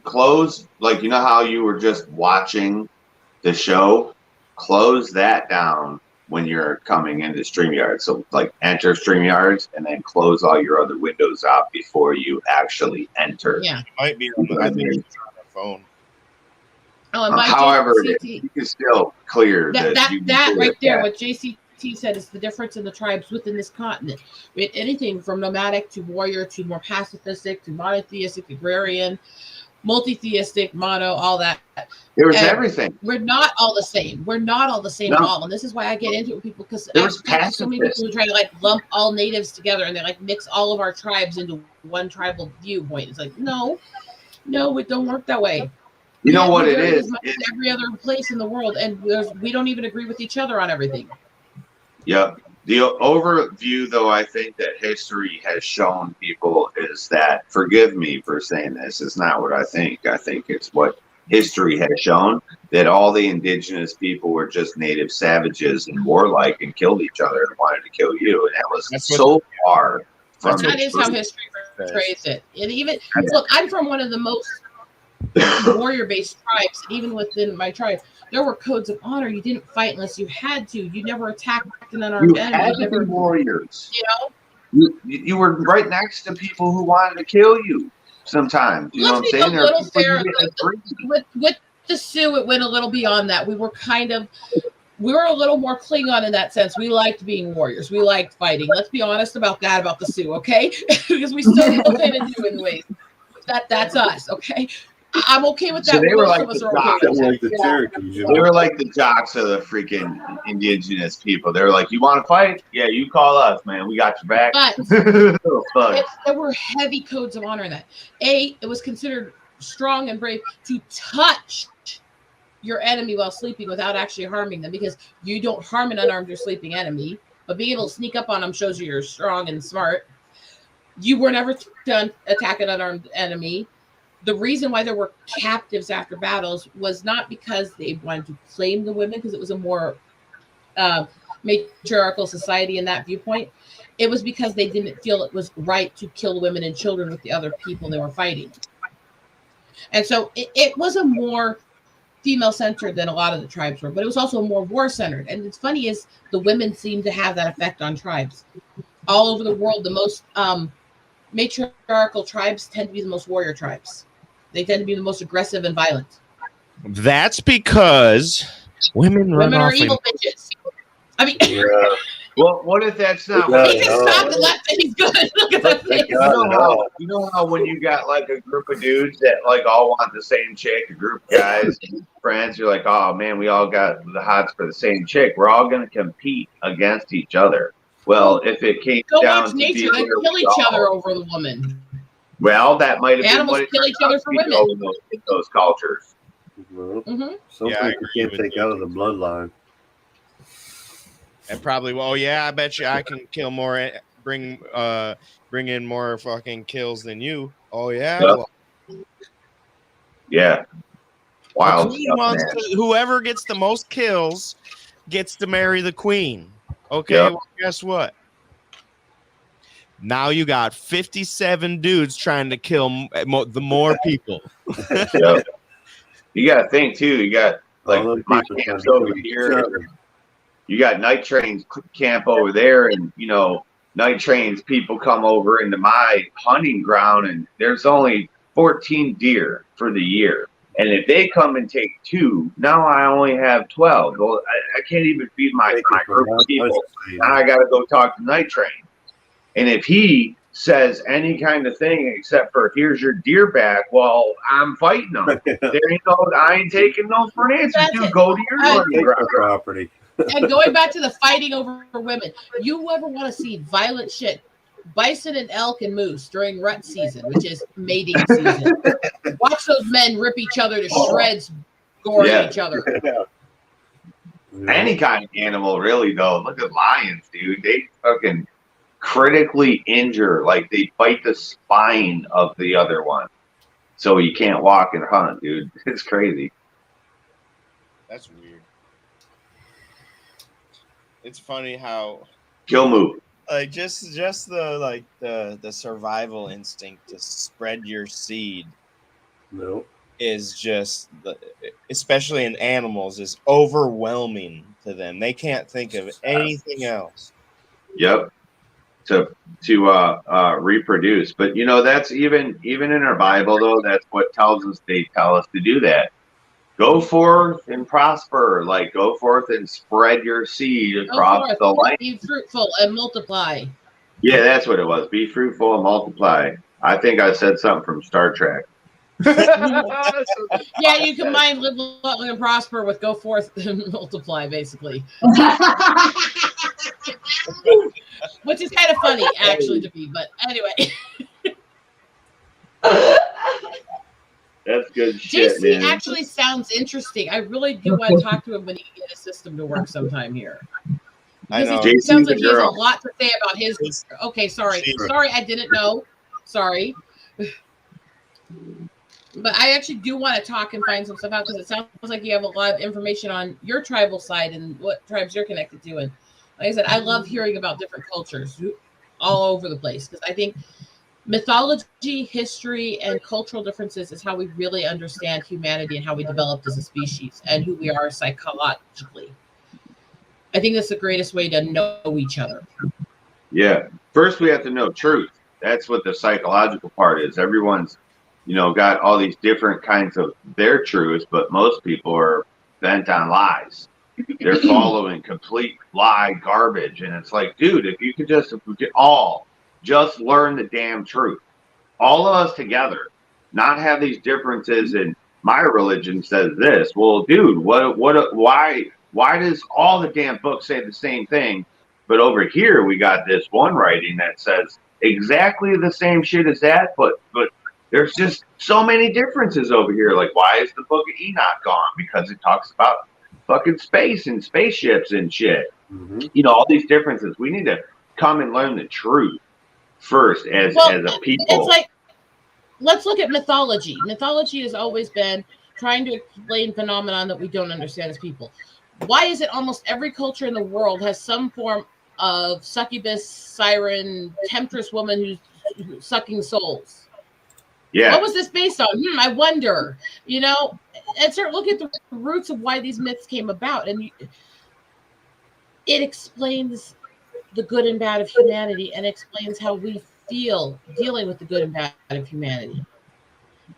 Close, like, you know how you were just watching the show? Close that down when you're coming into StreamYard. So, like, enter StreamYard and then close all your other windows out before you actually enter. Yeah, it might be. I think it's on the phone. However, you can still clear that right there. What JCT said is the difference in the tribes within this continent. We had anything from nomadic to warrior to more pacifistic to monotheistic, agrarian, multi-theistic, mono, all that. There was everything. We're not all the same. We're not all the same at all. And this is why I get into it with people, because there's so many people who try to like lump all natives together and they like mix all of our tribes into one tribal viewpoint. It's like, no, it don't work that way. You know what it is? It's every other place in the world, and we don't even agree with each other on everything. Yep. The overview, though, I think that history has shown people is that, forgive me for saying this, it's not what I think. I think it's what history has shown, that all the indigenous people were just native savages and warlike and killed each other and wanted to kill you. And that was so far from that is how history portrays it. And even, look, I'm from one of the most warrior-based tribes. Even within my tribe, there were codes of honor. You didn't fight unless you had to. You never attacked an unarmed enemy. You had to be warriors. You were right next to people who wanted to kill you sometimes. You know what I'm saying? A little fair. With the Sioux, it went a little beyond that. We were a little more Klingon in that sense. We liked being warriors. We liked fighting. Let's be honest about that, about the Sioux, okay? Because we still kind of do in ways. That's us, okay? I'm okay with that. So they were like They were like the jocks of the freaking indigenous people. They were like, "You want to fight? Yeah, you call us, man. We got your back." But there were heavy codes of honor in that. It was considered strong and brave to touch your enemy while sleeping without actually harming them, because you don't harm an unarmed or sleeping enemy, but being able to sneak up on them shows you're strong and smart. You were never done attack an unarmed enemy. The reason why there were captives after battles was not because they wanted to claim the women, because it was a more matriarchal society in that viewpoint. it was because they didn't feel it was right to kill women and children with the other people they were fighting. And so it was a more female-centered than a lot of the tribes were, but it was also more war-centered. And it's funny is the women seem to have that effect on tribes. All over the world, the most matriarchal tribes tend to be the most warrior tribes. They tend to be the most aggressive and violent. That's because women are evil bitches. I mean, well, what if that's not? He just stopped and left, and he's good. Look at that face. You know how when you got like a group of dudes that like all want the same chick, a group of guys, friends, you're like, oh man, we all got the hots for the same chick. We're all going to compete against each other. Well, if it came down to nature, they kill each other over the woman. Well, that might have Animals been what kill each other for women in those cultures. Well, some people can't take out of the bloodline. And probably, well, yeah, I bet you I can kill more, bring in more fucking kills than you. Oh yeah, yep. Yeah. Wild stuff, whoever gets the most kills gets to marry the queen. Okay, well, guess what? Now you got 57 dudes trying to kill the more people. Yep. You got to think too. You got like my camps over here. You got night trains camp over there, and you know, night trains people come over into my hunting ground, and there's only 14 deer for the year. And if they come and take 2, now I only have 12. Well, I can't even feed my group of people. Now I got to go talk to night train. And if he says any kind of thing except for here's your deer back, well, I'm fighting them. There ain't no, I ain't taking no for an answer. Dude, go to your hunting property. And going back to the fighting over women, you ever want to see violent shit? Bison and elk and moose during rut season, which is mating season. Watch those men rip each other to shreds, goring each other. Any kind of animal, really, though. Look at lions, dude. They fucking critically injure, like they bite the spine of the other one. So you can't walk and hunt, dude. It's crazy. That's weird. It's funny how kill move. Like just the survival instinct to spread your seed. No. Is just especially in animals is overwhelming to them. They can't think of anything else. Yep. To reproduce. But you know, that's even in our Bible though, that's what they tell us to do that. Go forth and prosper, like go forth and spread your seed across the land. Be fruitful and multiply. Yeah, that's what it was. Be fruitful and multiply. I think I said something from Star Trek. Yeah, you combine live long and prosper with go forth and multiply, basically. Which is kind of funny, actually, to me. But anyway. That's good shit, JC man. actually sounds interesting. I really do want to talk to him when he can get a system to work sometime here. I know. It sounds like he has a lot to say about his. Okay, sorry. Sorry, I didn't know. Sorry. But I actually do want to talk and find some stuff out because it sounds like you have a lot of information on your tribal side and what tribes you're connected to. And like I said, I love hearing about different cultures all over the place because I think mythology, history, and cultural differences is how we really understand humanity and how we developed as a species and who we are psychologically. I think that's the greatest way to know each other. Yeah. First, we have to know truth. That's what the psychological part is. Everyone's, got all these different kinds of their truths, but most people are bent on lies. They're following complete lie garbage. And it's like, dude, if we could all just learn the damn truth. All of us together, not have these differences in my religion says this. Well, dude, why does all the damn books say the same thing? But over here, we got this one writing that says exactly the same shit as that, but there's just so many differences over here. Like, why is the Book of Enoch gone? Because it talks about fucking space and spaceships and shit. Mm-hmm. All these differences. We need to come and learn the truth first as a people. It's like, let's look at mythology. Mythology has always been trying to explain phenomenon that we don't understand as people. Why is it almost every culture in the world has some form of succubus, siren, temptress woman who's sucking souls. Yeah. What was this based on? I wonder. And start looking at the roots of why these myths came about, and it explains the good and bad of humanity, and explains how we feel dealing with the good and bad of humanity.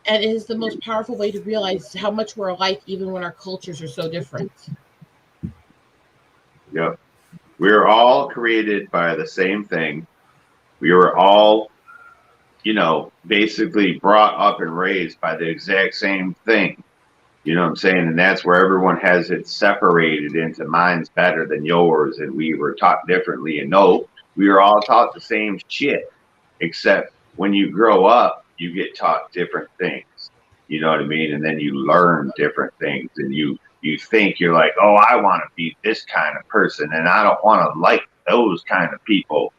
And it is the most powerful way to realize how much we're alike, even when our cultures are so different. Yep. We're all created by the same thing. We were all, basically brought up and raised by the exact same thing. You know what I'm saying? And that's where everyone has it separated into mine's better than yours, and we were taught differently. And no, we were all taught the same shit, except when you grow up, you get taught different things. You know what I mean? And then you learn different things, and you think you're like, oh, I want to be this kind of person, and I don't want to like those kind of people.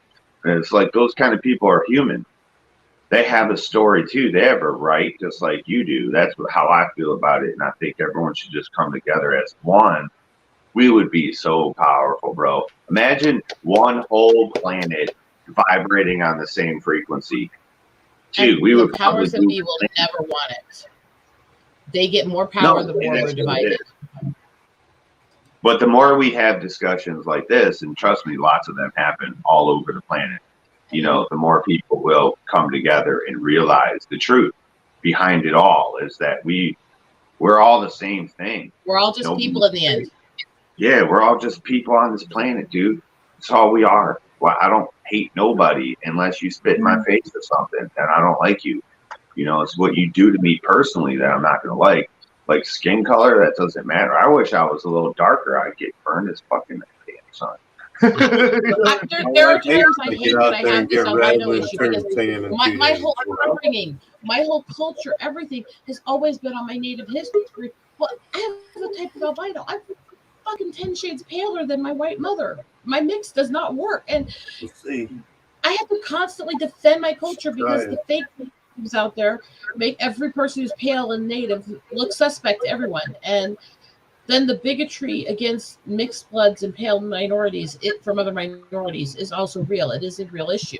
And it's like, those kind of people are human. They have a story too. They have a right, just like you do. That's how I feel about it. And I think everyone should just come together as one. We would be so powerful, bro. Imagine one whole planet vibrating on the same frequency. Dude, we would powers that be will never want it. They get more power the more we're divided. But the more we have discussions like this, and trust me, lots of them happen all over the planet, the more people will come together and realize the truth behind it all is that we're all the same thing. We're all just people in the end. Yeah, we're all just people on this planet, dude. That's all we are. Well, I don't hate nobody unless you spit in my face or something, and I don't like you. It's what you do to me personally that I'm not going to like. Like skin color, that doesn't matter. I wish I was a little darker. I'd get burned as fucking damn sun. There are times I hate that I have this albino issue because my whole upbringing, my whole culture, everything has always been on my native history. Well, I have a type of albino. I'm fucking 10 shades paler than my white mother. My mix does not work, and I have to constantly defend my culture because the fake news out there make every person who's pale and native look suspect to everyone, and then the bigotry against mixed bloods and pale minorities from other minorities is also real. It is a real issue.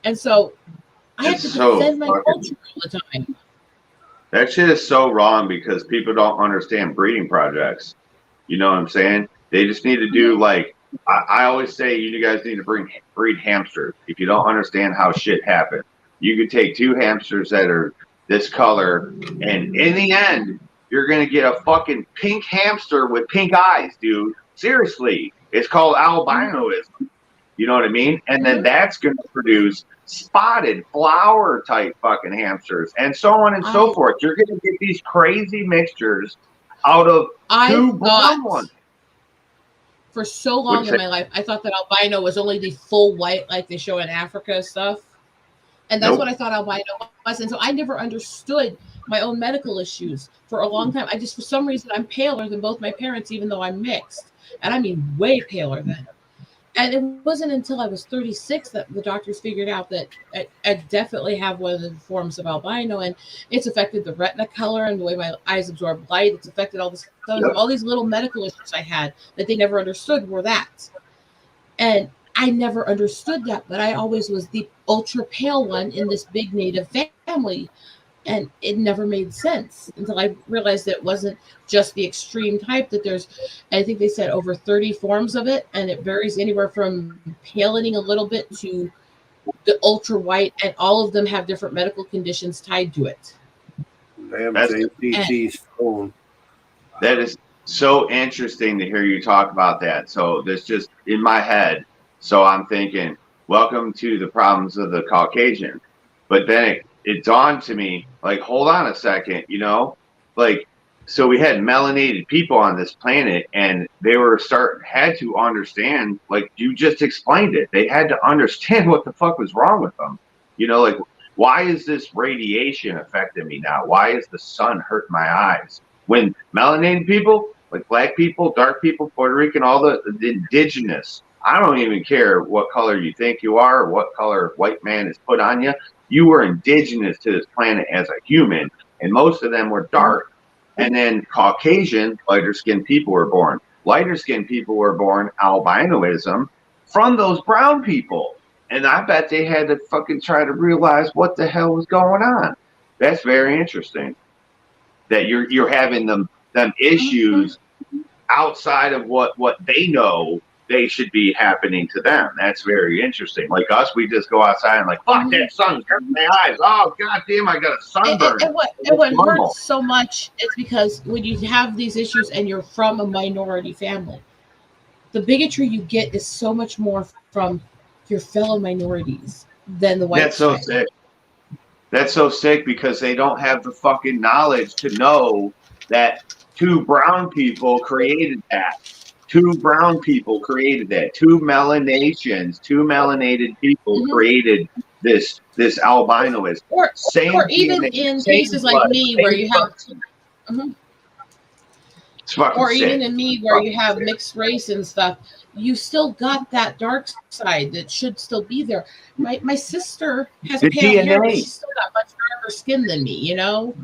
And so I have to defend my culture all the time. That shit is so wrong because people don't understand breeding projects. You know what I'm saying? They just need to do I always say you guys need to breed hamsters. If you don't understand how shit happens, you could take 2 hamsters that are this color, and in the end, you're going to get a fucking pink hamster with pink eyes, dude. Seriously. It's called albinoism. You know what I mean? And then that's going to produce spotted flower type fucking hamsters and so on and so forth. You're going to get these crazy mixtures out of 2 brown ones. For so long in my life, I thought that albino was only the full white like they show in Africa stuff. And that's what I thought albino was. And so I never understood my own medical issues for a long time. For some reason, I'm paler than both my parents, even though I'm mixed. And I mean, way paler than. And it wasn't until I was 36 that the doctors figured out that I definitely have one of the forms of albino. And it's affected the retina color and the way my eyes absorb light. It's affected all this stuff. All these little medical issues I had that they never understood were that. And I never understood that, but I always was the ultra pale one in this big native family. And it never made sense until I realized that it wasn't just the extreme type, that there's, I think they said over 30 forms of it. And it varies anywhere from palening a little bit to the ultra white. And all of them have different medical conditions tied to it. That is so interesting to hear you talk about that. So this just in my head. So I'm thinking, welcome to the problems of the Caucasian. But then it dawned to me, hold on a second, so we had melanated people on this planet, and they had to understand, you just explained it. They had to understand what the fuck was wrong with them. Why is this radiation affecting me now? Why is the sun hurting my eyes? When melanated people, like black people, dark people, Puerto Rican, all the indigenous, I don't even care what color you think you are or what color white man is put on you. You were indigenous to this planet as a human, and most of them were dark. And then Caucasian, lighter-skinned people were born. Lighter-skinned people were born albinoism, from those brown people. And I bet they had to fucking try to realize what the hell was going on. That's very interesting. That you're having them issues outside of what they know they should be happening to them. That's very interesting. Like us, we just go outside and like, fuck that sun, hurting my eyes. Oh god damn, I got a sunburn. And what hurts so much is because when you have these issues and you're from a minority family, the bigotry you get is so much more from your fellow minorities than the white. That's so sick. That's so sick because they don't have the fucking knowledge to know that two brown people created that. Two brown people created that. Two melanated people created this albinoism. Or even in cases like me where you have or even in me where you have mixed race and stuff, you still got that dark side that should still be there. My sister has pale hair, but she's still got much darker skin than me, you know?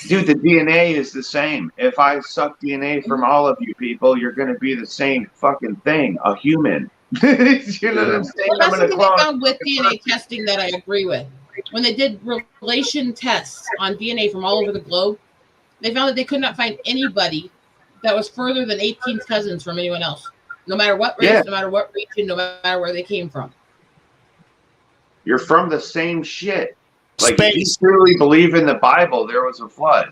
Dude, the DNA is the same. If I suck DNA from all of you people, you're going to be the same fucking thing, a human. You know what I'm saying? Well, that's something they found with DNA testing that I agree with. When they did relation tests on DNA from all over the globe, they found that they could not find anybody that was further than 18 cousins from anyone else. No matter what race, no matter what region, no matter where they came from. You're from the same shit. Like, if you truly believe in the Bible, there was a flood,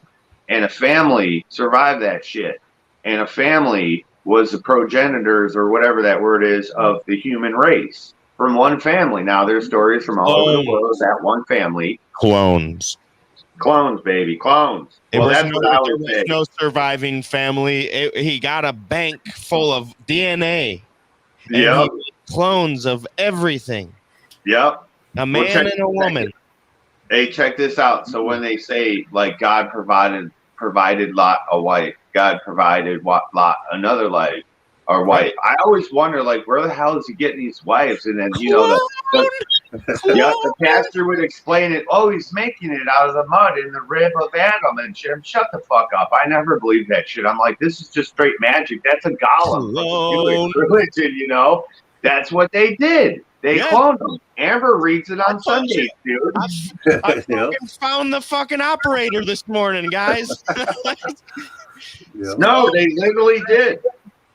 and a family survived that shit, and a family was the progenitors, or whatever that word is, of the human race from one family. Now, there's stories from all over the world of that one family. Clones, baby, clones. Well, that's what I would say. No surviving family. He got a bank full of DNA. Yep. Clones of everything. Yep. A man and a woman. Hey, check this out. So when they say like God provided Lot a wife, God provided Lot another life or wife. I always wonder like where the hell is he getting these wives? And then the pastor would explain it. Oh, he's making it out of the mud in the rib of Adam. And Jim, shut the fuck up. I never believed that shit. I'm like, this is just straight magic. That's a golem from the Jewish religion, you know. That's what they did. They cloned them. Amber reads it on Sundays, dude. I fucking found the fucking operator this morning, guys. No, they literally did.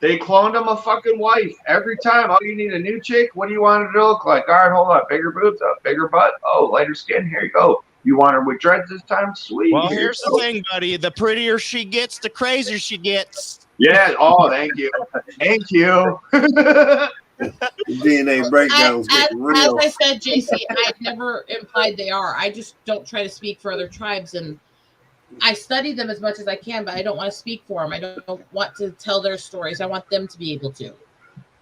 They cloned him a fucking wife every time. Oh, you need a new chick? What do you want her to look like? All right, hold on. Bigger boobs, bigger butt. Oh, lighter skin. Here you go. You want her with dreads this time? Sweet. Well, here's the thing, buddy. The prettier she gets, the crazier she gets. Yeah. Oh, thank you. Thank you. DNA breakdowns get real. As I said, JC, I've never implied they are. I just don't try to speak for other tribes, and I study them as much as I can, but I don't want to speak for them. I don't want to tell their stories. I want them to be able to.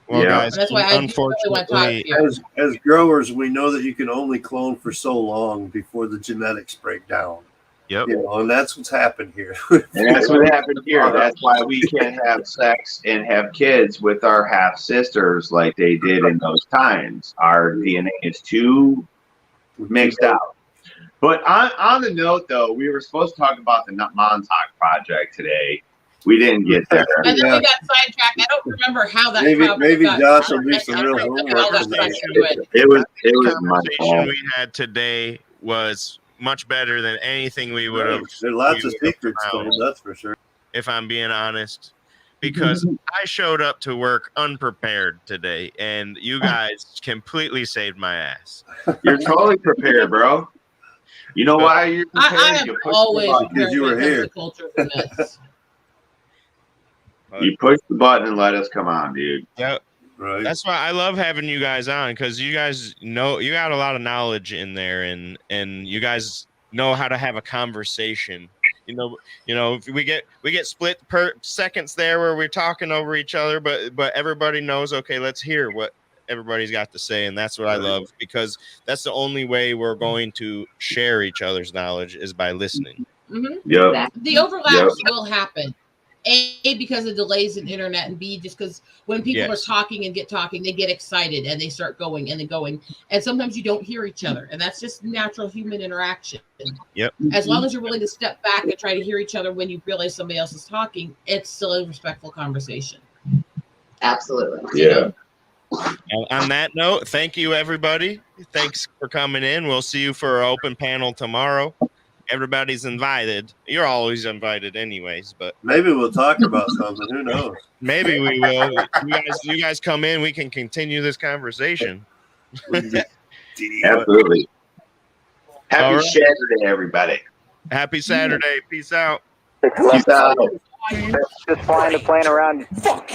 Well, guys, and that's why I unfortunately want to talk to you. As growers, we know that you can only clone for so long before the genetics break down. Yep. You know, and that's what's happened here. And that's what happened here. That's why we can't have sex and have kids with our half sisters like they did in those times. Our DNA is too mixed out. But on the note, though, we were supposed to talk about the Montauk project today. We didn't get there. And then we got sidetracked. I don't remember how that. Maybe Josh will do some real homework. It was my fault. We had today was much better than anything we would have. There's lots of secrets, that's for sure. If I'm being honest, because I showed up to work unprepared today, and you guys completely saved my ass. You're totally prepared, bro. You know why you're prepared? I am always because you were here. You push the button and let us come on, dude. Yep. Right. That's why I love having you guys on, because you guys know you got a lot of knowledge in there, and you guys know how to have a conversation. You know, we get split per seconds there where we're talking over each other, but everybody knows. Okay, let's hear what everybody's got to say, and that's what I love, because that's the only way we're going to share each other's knowledge is by listening. Mm-hmm. Yep. The overlaps will happen. A, because of delays in internet, and B, just because when people are talking and get talking, they get excited and they start going and then going. And sometimes you don't hear each other. And that's just natural human interaction. Yep. As long as you're willing to step back and try to hear each other when you realize somebody else is talking, it's still a respectful conversation. Absolutely. Yeah. And on that note, thank you, everybody. Thanks for coming in. We'll see you for our open panel tomorrow. Everybody's invited. You're always invited anyways, but maybe we'll talk about something. Who knows? maybe we will. You guys come in, we can continue this conversation. Absolutely. Happy Right. Saturday, everybody. Happy Saturday. Peace out. Peace out. Just flying the plane around. Fuck you.